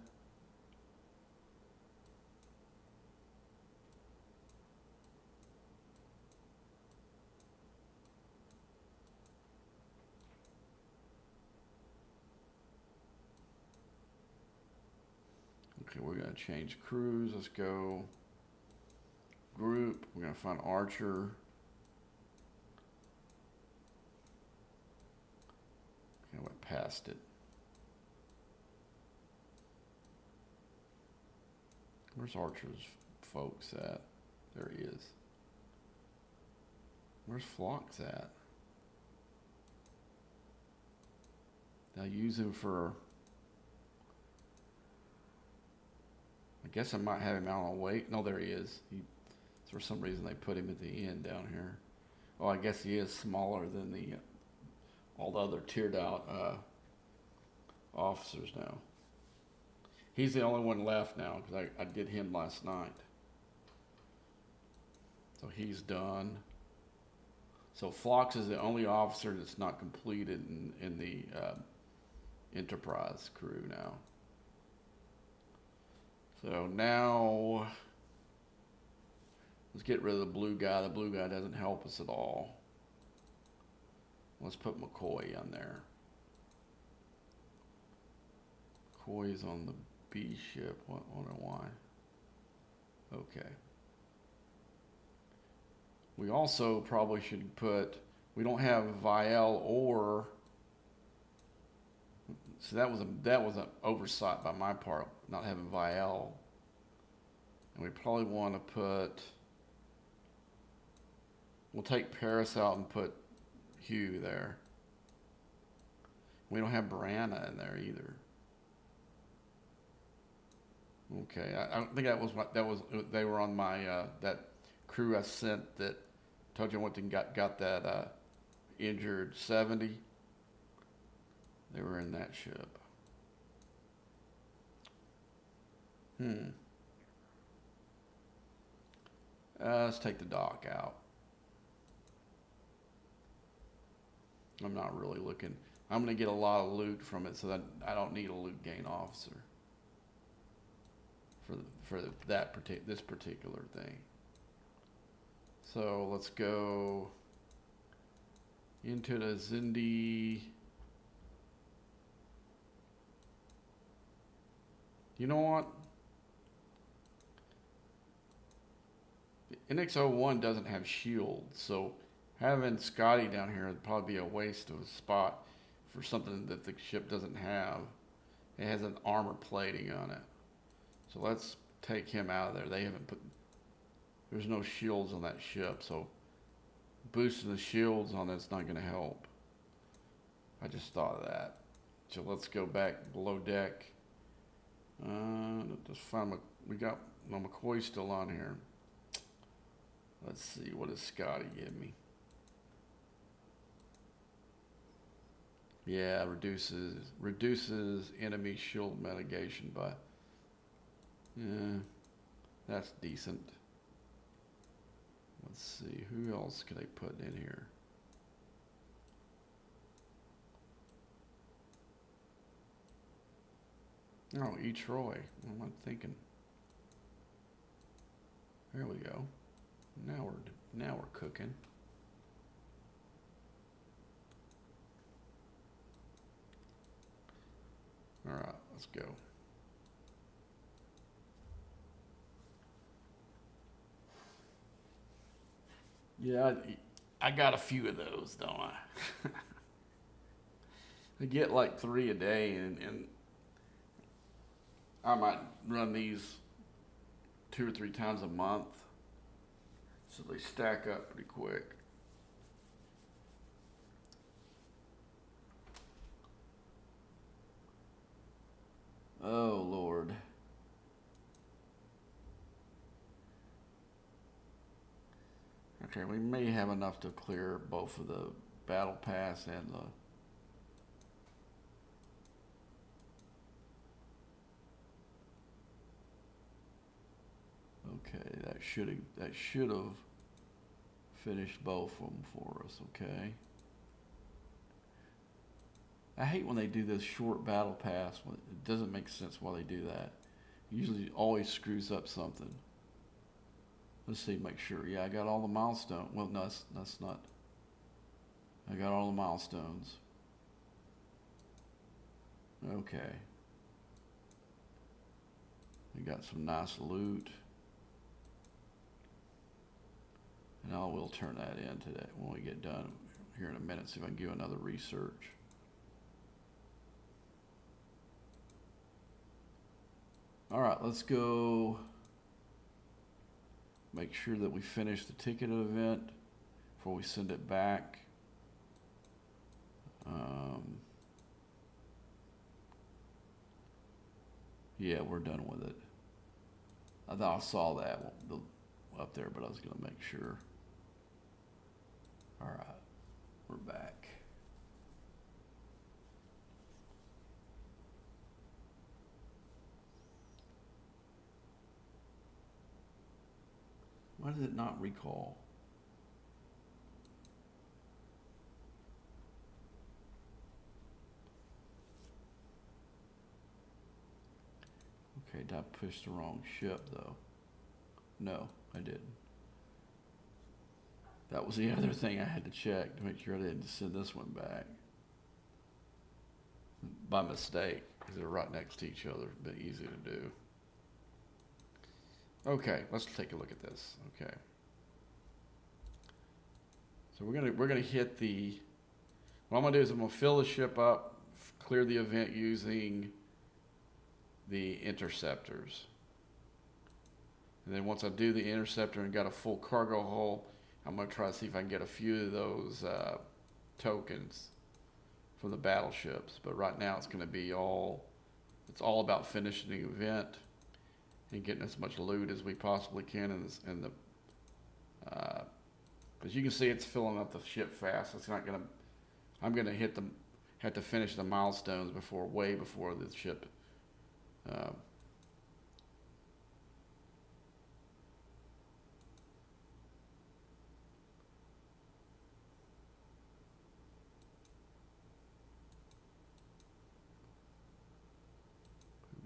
Okay, we're gonna change crews. Let's go group. We're gonna find Archer. Okay, I went past it. Where's Archer's folks at? There he is. Where's Phlox at? Did I use him for... I guess I might have him out on wait. No, there he is. For some reason they put him at the end down here. Oh, I guess he is smaller than all the other tiered out officers now. He's the only one left now because I did him last night. So he's done. So Phlox is the only officer that's not completed in the Enterprise crew now. So now, let's get rid of the blue guy. The blue guy doesn't help us at all. Let's put McCoy on there. McCoy's on the B ship. I wonder why. Okay. We also probably should put, we don't have Vial or, so that was an oversight by my part, not having Vial. And we probably want to put, we'll take Paris out and put Hugh there. We don't have Brianna in there either. Okay, I don't think they were on my, that crew I sent that told you I went and got that injured 70. They were in that ship. Let's take the dock out. I'm not really looking. I'm going to get a lot of loot from it, so that I don't need a loot gain officer for this particular thing. So let's go into the Zindi. You know what? The NX-01 doesn't have shields, so having Scotty down here would probably be a waste of a spot for something that the ship doesn't have. It has an armor plating on it. So let's take him out of there. They haven't put, there's no shields on that ship, so boosting the shields on it's not gonna help. I just thought of that. So let's go back below deck. Just find we got, no, McCoy's still on here. Let's see, what does Scotty give me? Yeah, reduces enemy shield mitigation by, yeah, that's decent. Let's see, who else could I put in here? Oh, E. Troy. What am I thinking? There we go. Now we're cooking. All right, let's go. Yeah, I got a few of those, don't I? I get like 3 a day, and I might run these 2 or 3 times a month, so they stack up pretty quick. Oh, Lord. Okay, we may have enough to clear both of the battle pass and the... Okay, that should have finished both of them for us, okay? I hate when they do this short battle pass. It doesn't make sense why they do that. It usually always screws up something. Let's see, make sure. Yeah, I got all the milestones. Well, no, that's not. I got all the milestones. Okay. We got some nice loot. And I will turn that in today when we get done here in a minute, see if I can do another research. All right, let's go. Make sure that we finish the ticketed event before we send it back. Yeah, we're done with it. I thought I saw that up there, but I was going to make sure. All right, we're back. Why did it not recall? Okay, did I push the wrong ship though? No, I didn't. That was the other thing I had to check to make sure I didn't send this one back by mistake, because they're right next to each other. It'd be easy to do. Okay, let's take a look at this. Okay. So we're gonna hit the. What I'm gonna do is I'm gonna fill the ship up, clear the event using the interceptors. And then once I do the interceptor and got a full cargo hull, I'm going to try to see if I can get a few of those tokens from the battleships. But right now it's going to be it's all about finishing the event and getting as much loot as we possibly can as you can see, it's filling up the ship fast. It's not going to, I'm going to have to finish the milestones way before the ship who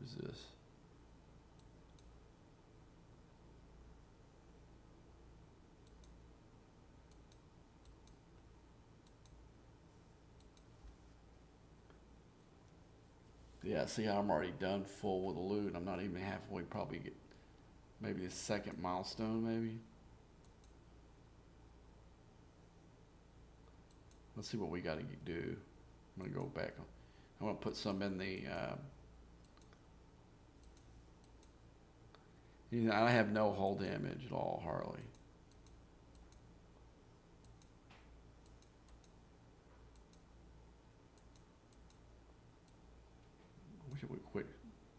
is this? Yeah, see how I'm already done full with the loot. I'm not even halfway, probably get maybe the second milestone, maybe. Let's see what we got to do. I'm going to go back. I'm going to put some in the. I have no hull damage at all, hardly. I wish it would quit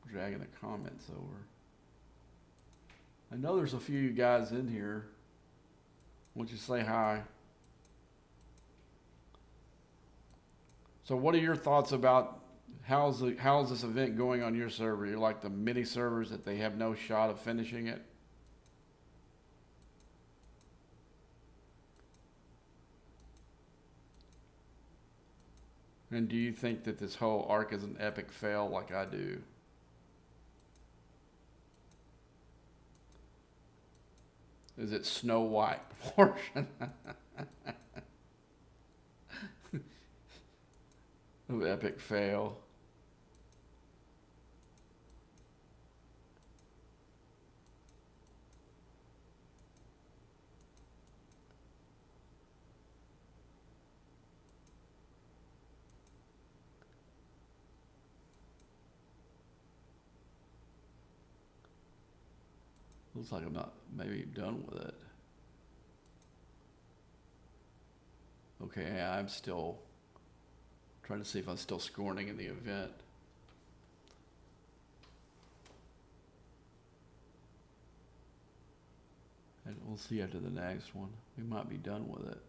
dragging the comments over. I know there's a few guys in here. Why don't you say hi? So what are your thoughts about how's this event going on your server? You like the mini servers that they have no shot of finishing it? And do you think that this whole arc is an epic fail like I do? Is it Snow White proportion? Of epic fail. Looks like I'm not maybe done with it. Okay, yeah, I'm still trying to see if I'm still scoring in the event. And we'll see after the next one. We might be done with it.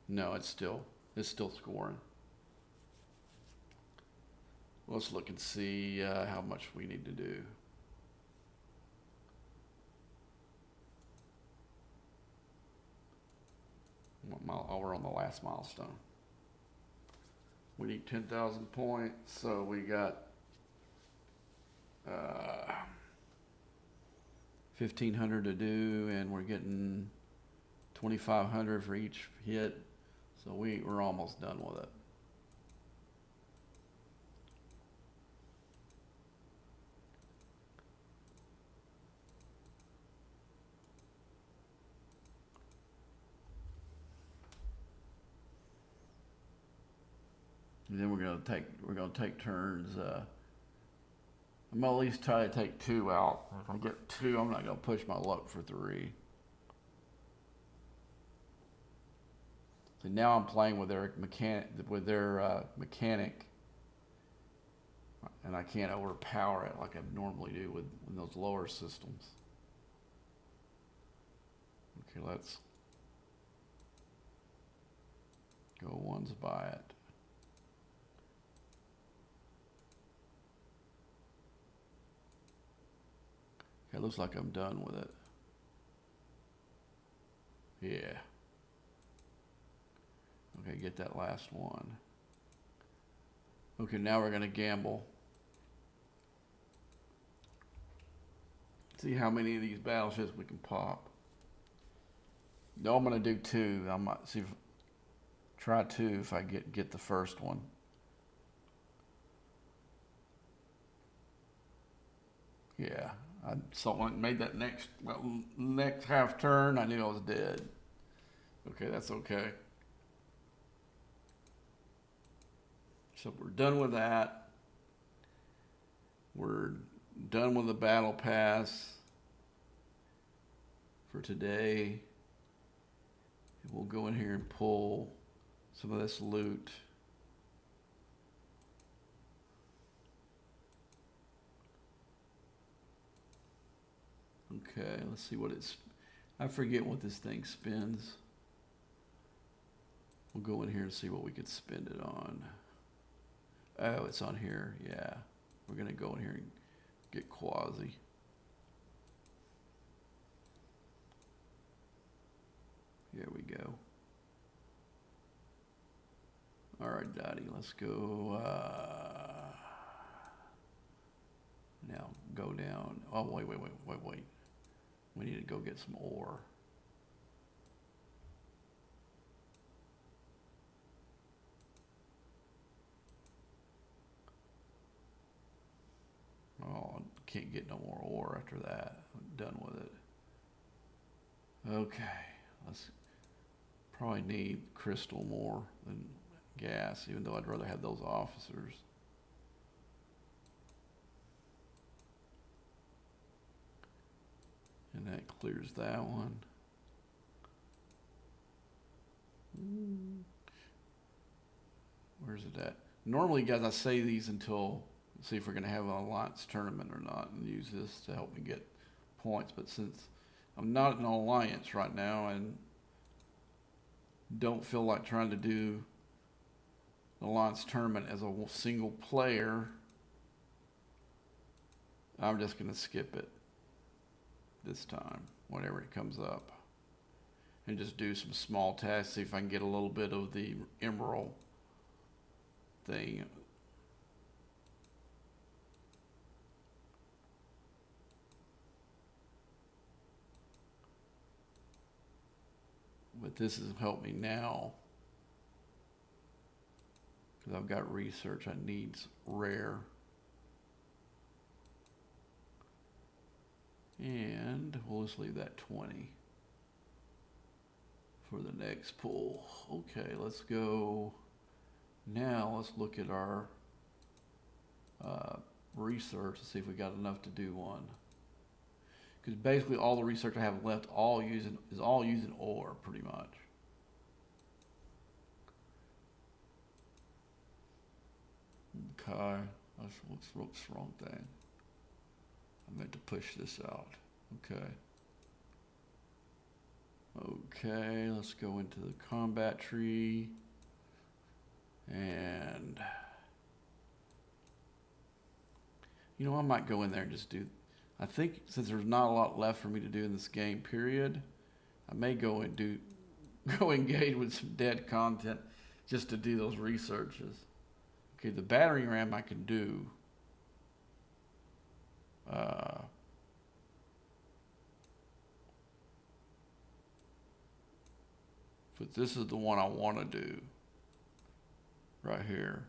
No, it's still scoring. Let's look and see how much we need to do. We're on the last milestone. We need 10,000 points, so we got 1,500 to do, and we're getting 2,500 for each hit. So we're almost done with it. And then we're gonna take turns I'm gonna at least try to take 2 out. If I get 2, I'm not gonna push my luck for 3. So now I'm playing with their mechanic, and I can't overpower it like I normally do with those lower systems. Okay, let's go ones by it. Okay, looks like I'm done with it. Yeah. Okay, get that last one. Okay, now we're gonna gamble. See how many of these battleships we can pop. No, I'm gonna do 2. I might see if try 2 if I get the first one. Yeah, I saw when it made that next half turn. I knew I was dead. Okay, that's okay. So we're done with that. We're done with the battle pass for today. And we'll go in here and pull some of this loot. Okay, let's see what it's. I forget what this thing spends. We'll go in here and see what we could spend it on. Oh, it's on here. Yeah, we're gonna go in here and get quasi. Here we go. All right, Dottie, let's go. Now go down. Oh, wait. We need to go get some ore. Oh, can't get no more ore after that. I'm done with it. Okay, let's probably need crystal more than gas, even though I'd rather have those officers. And that clears that one. Where's it at? Normally, guys, I say these until see if we're going to have an alliance tournament or not, and use this to help me get points. But since I'm not in an alliance right now and don't feel like trying to do an alliance tournament as a single player, I'm just going to skip it this time, whenever it comes up, and just do some small tasks, see if I can get a little bit of the emerald thing. But this has helped me now because I've got research. I need rare. And we'll just leave that 20 for the next pull. Okay, let's go. Now let's look at our research to see if we got enough to do one. Because basically all the research I have left is all using ore, pretty much. Okay, what's the wrong thing? I meant to push this out. Okay. Okay, let's go into the combat tree. And, you know, I might go in there and just do, I think since there's not a lot left for me to do in this game period, I may go and go engage with some dead content just to do those researches. Okay, the battering ram I can do. But this is the one I want to do right here.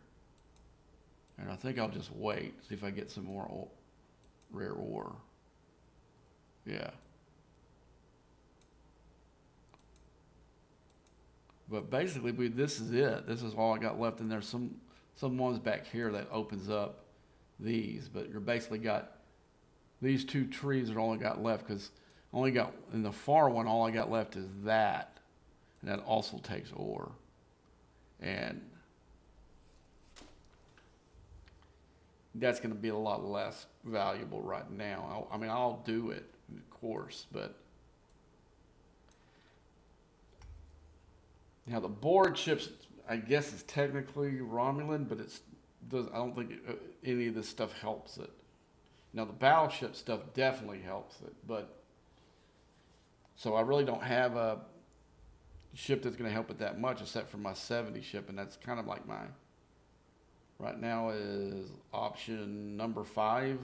And I think I'll just wait, see if I get some more rare ore. Yeah. But basically, this is it. This is all I got left in there. Some ones back here that opens up these, but you're basically got these two trees are all I got left because only got in the far one. All I got left is that, and that also takes ore, and that's going to be a lot less valuable right now. I mean, I'll do it, of course, but now the board ships, I guess, is technically Romulan, but I don't think any of this stuff helps it. Now the battleship stuff definitely helps it, but so I really don't have a ship that's going to help it that much, except for my 70 ship, and that's kind of like my right now is option number 5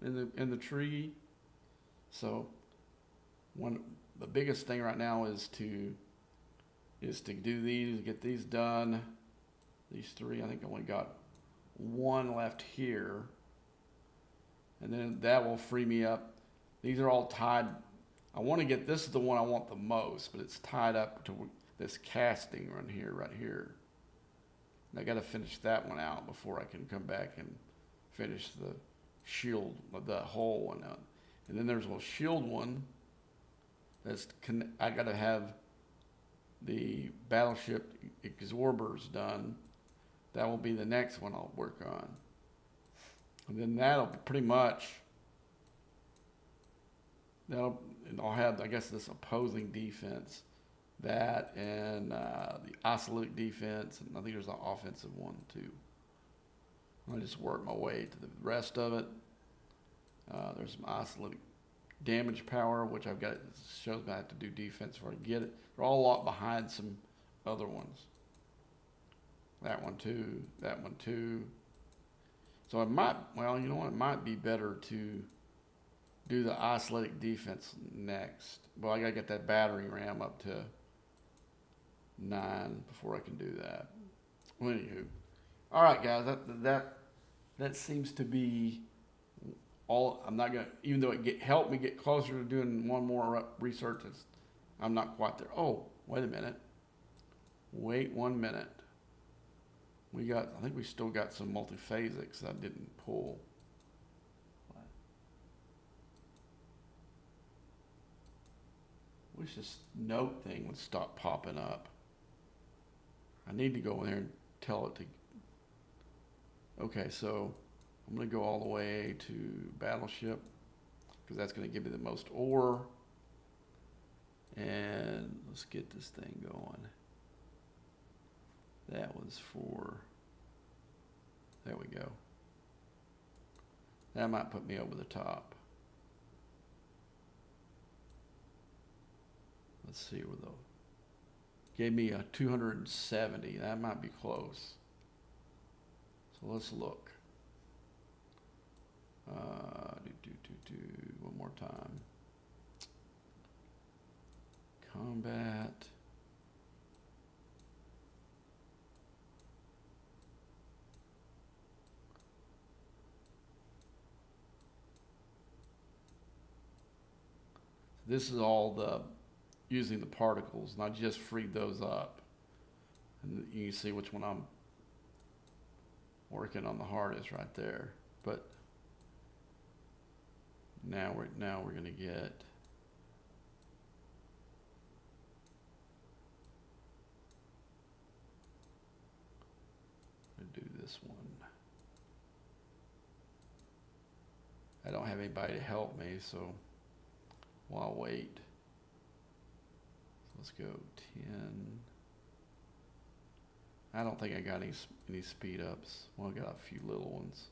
in the tree. So the biggest thing right now is to do these, get these done. These 3, I think I only got 1 left here. And then that will free me up. These are all tied. I want to get, this is the one I want the most, but it's tied up to this casting right here. And I got to finish that one out before I can come back and finish the shield, the whole one out. And then there's a shield one I got to have the battleship absorbers done. That will be the next one I'll work on. And then that'll be pretty much, and I'll have, I guess, this opposing defense, that, and the isolated defense, and I think there's an offensive one too. I'll just work my way to the rest of it. There's some isolated damage power, which I've got, it shows me I have to do defense before I get it. They're all a lot behind some other ones. That one too, that one too. So it might, well, you know what, it might be better to do the isolated defense next. Well, I gotta get that battering ram up to 9 before I can do that. Well, anywho, all right, guys, that seems to be all. I'm not gonna, even though it helped me get closer to doing one more research, I'm not quite there. Oh, wait a minute. Wait 1 minute. I think we still got some multiphasics I didn't pull. Wish this note thing would stop popping up. I need to go in there and tell it to. Okay, so I'm going to go all the way to battleship because that's going to give me the most ore. And let's get this thing going. That was for, there we go. That might put me over the top. Let's see where though. Gave me a 270. That might be close. So let's look. One more time. Combat. This is all the using the particles, and I just freed those up. And you can see which one I'm working on the hardest right there. But now we're gonna get do this one. I don't have anybody to help me, so while I wait. So let's go 10. I don't think I got any speed ups. Well, I got a few little ones.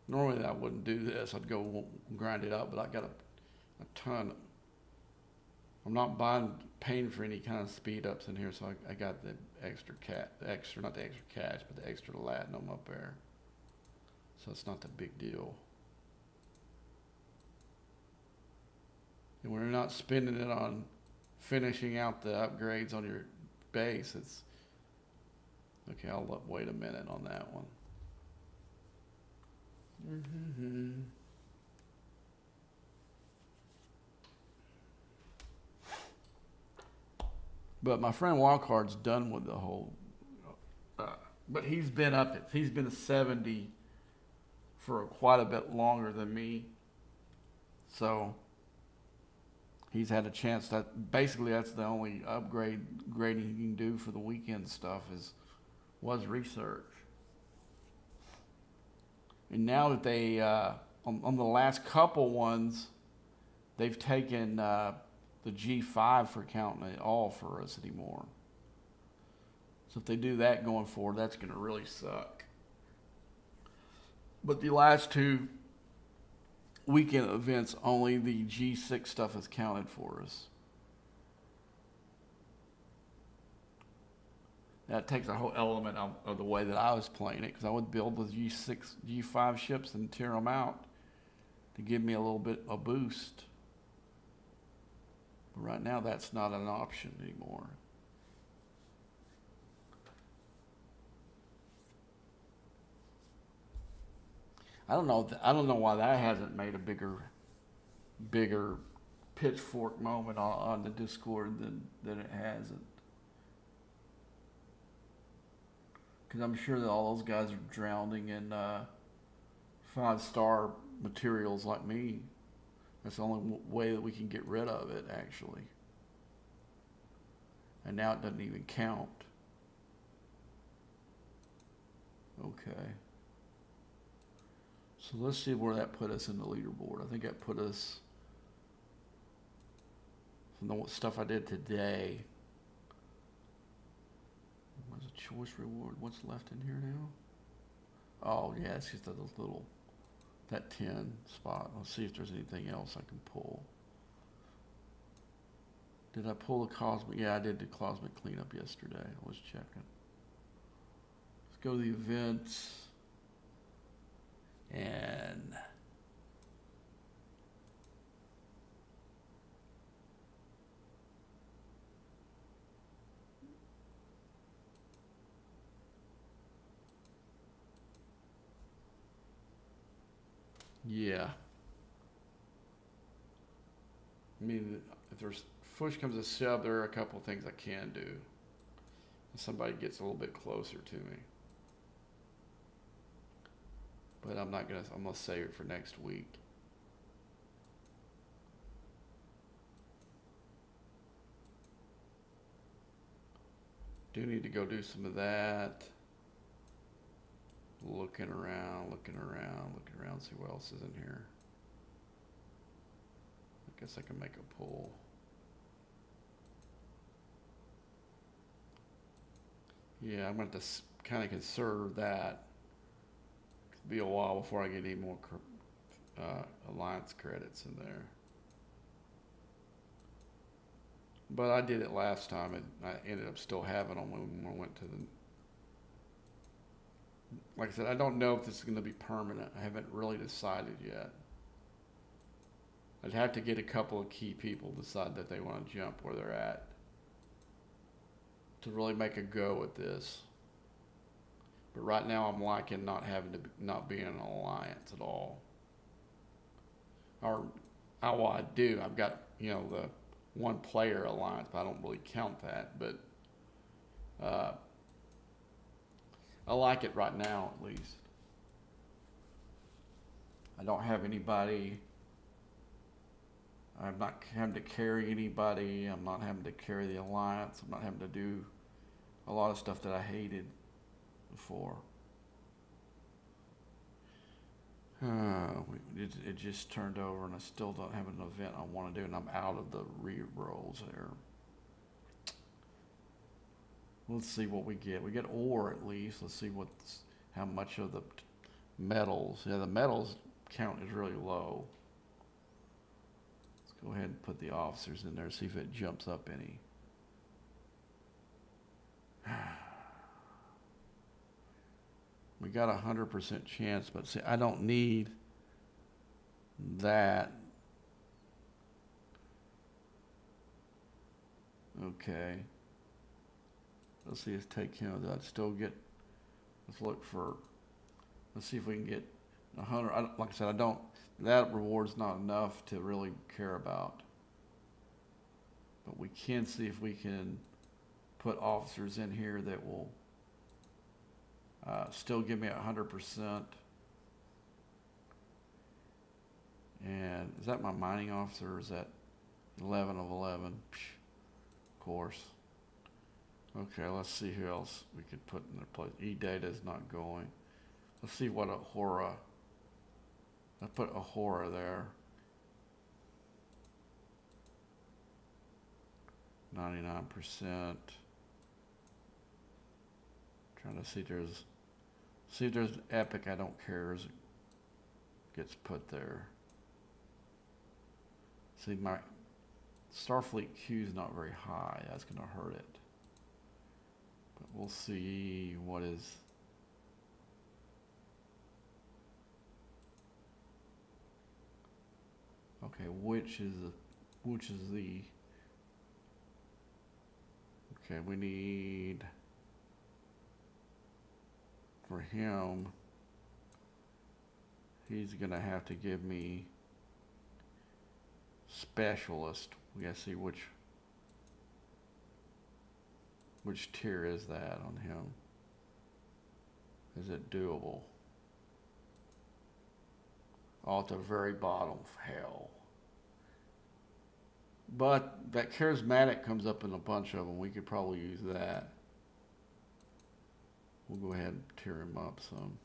Normally I wouldn't do this. I'd go grind it up, but I got a ton. I'm not paying for any kind of speed ups in here, so I got the not the extra cash, but the extra latinum up there. So it's not the big deal. And when you're not spending it on finishing out the upgrades on your base, it's okay. I'll wait a minute on that one. But my friend Wildcard's done with the whole. Uh, but he's been up it. He's been a 70 for quite a bit longer than me. So he's had a chance. That basically that's the only grading you can do for the weekend stuff was research. And now that they on the last couple ones, they've taken the G5 for counting it all for us anymore. So if they do that going forward, that's going to really suck. But the last two weekend events, only the G6 stuff is counted for us. That takes a whole element of the way that I was playing it, because I would build the G6, G5 ships and tear them out to give me a little bit of boost. But right now, that's not an option anymore. I don't know why that hasn't made a bigger pitchfork moment on the Discord than it hasn't. Because I'm sure that all those guys are drowning in 5-star materials like me. That's the only way that we can get rid of it, actually. And now it doesn't even count. Okay. So let's see where that put us in the leaderboard. I think that put us, from the stuff I did today. What's a choice reward? What's left in here now? Oh yeah, it's just that 10 spot. Let's see if there's anything else I can pull. Did I pull the cosmic? Yeah, I did the cosmic cleanup yesterday. I was checking. Let's go to the events. And yeah, I mean, if there's push comes to shove, there are a couple of things I can do. If somebody gets a little bit closer to me. But I'm gonna save it for next week. Do need to go do some of that. Looking around, see what else is in here. I guess I can make a pull. Yeah, I'm going to kind of conserve that. It'll be a while before I get any more alliance credits in there. But I did it last time, and I ended up still having them when I went to the... Like I said, I don't know if this is going to be permanent. I haven't really decided yet. I'd have to get a couple of key people decide that they want to jump where they're at to really make a go at this. But right now I'm liking not being in an alliance at all. Or well, I do. I've got, the one player alliance, but I don't really count that. But I like it right now, at least. I don't have anybody. I'm not having to carry anybody. I'm not having to carry the alliance. I'm not having to do a lot of stuff that I hated before. It just turned over, and I still don't have an event I want to do, and I'm out of the re-rolls there. Let's see what we get. We get ore at least. Let's see how much of the metals. Yeah, the metals count is really low. Let's go ahead and put the officers in there, see if it jumps up any. We got 100% chance, but see, I don't need that. Okay. Let's see, let's take him. I'd still get, let's see if we can get 100. Like I said, that reward's not enough to really care about. But we can see if we can put officers in here that will still give me 100%. And is that my mining officer, or is that 11 of 11? Of course. Okay, let's see who else we could put in their place. E-data is not going. Let's see what Ahura. I put Ahura there. 99%. Trying to see if there's an epic I don't care as it gets put there. See, my Starfleet Q is not very high. That's going to hurt it. But we'll see what is. Okay, which is the. Okay, we need for him. He's going to have to give me specialist. We gotta see which tier is that on him. Is it doable? Oh, at the very bottom. Hell. But that charismatic comes up in a bunch of them. We could probably use that. We'll go ahead and tear him up some.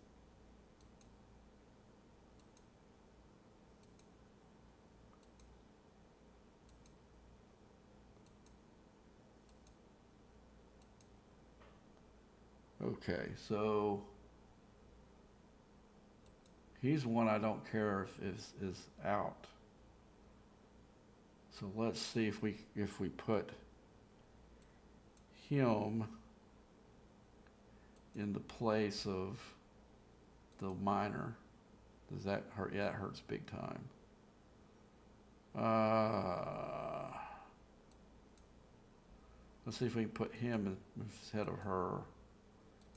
Okay, so he's one I don't care if is out. So let's see if we put him in the place of the miner. Does that hurt? Yeah, it hurts big time. Let's see if we can put him instead of her.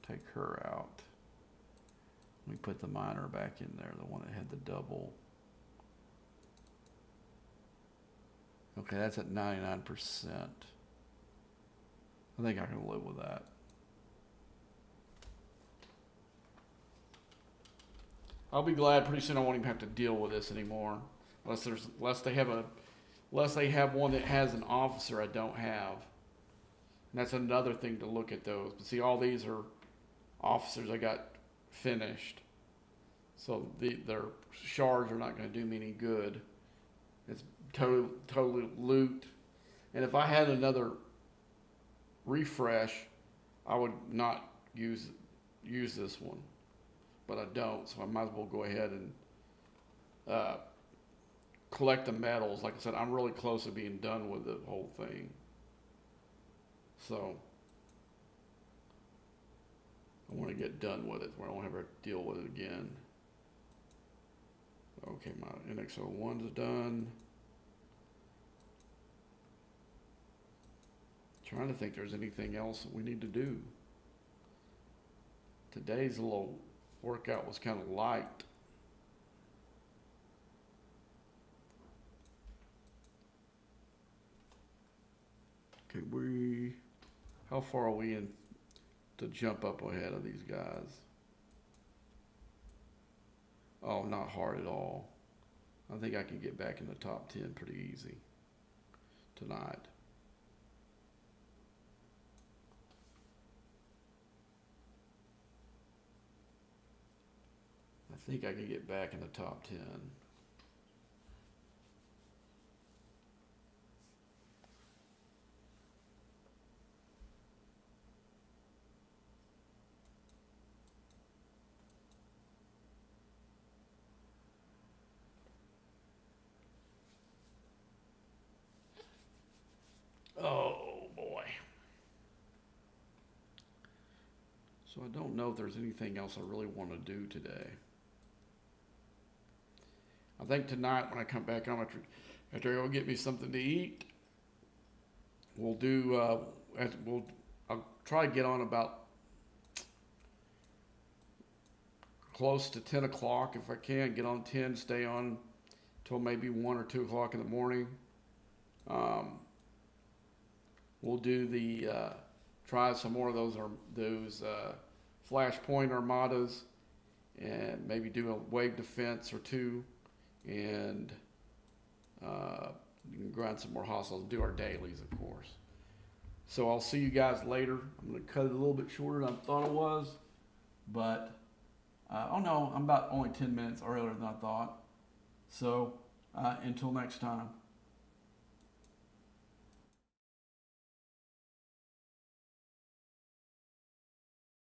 Take her out. We put the miner back in there, the one that had the double. Okay, that's at 99%. I think I can live with that. I'll be glad pretty soon I won't even have to deal with this anymore. Unless they have one that has an officer I don't have. And that's another thing to look at those. But see, all these are officers I got finished, so their shards are not going to do me any good. It's totally loot. And if I had another refresh, I would not use this one, but I don't, so I might as well go ahead and collect the medals. Like I said, I'm really close to being done with the whole thing, so I want to get done with it where I don't have to deal with it again. Okay, my NX-01's done. Trying to think if there's anything else that we need to do. Today's little workout was kind of light. Okay, how far are we in to jump up ahead of these guys? Oh, not hard at all. I think I can get back in the top 10 pretty easy tonight. I think I can get back in the top 10. Oh boy. So I don't know if there's anything else I really want to do today. I think tonight when I come back home after I go get me something to eat, we'll do, I'll try to get on about close to 10 o'clock if I can. Get on 10, stay on till maybe 1 or 2 o'clock in the morning. We'll do the try some more of those flashpoint armadas, and maybe do a wave defense or two, and you can grind some more hostiles, do our dailies, of course. So I'll see you guys later. I'm going to cut it a little bit shorter than I thought it was, but oh no, I'm about only 10 minutes earlier than I thought. So until next time.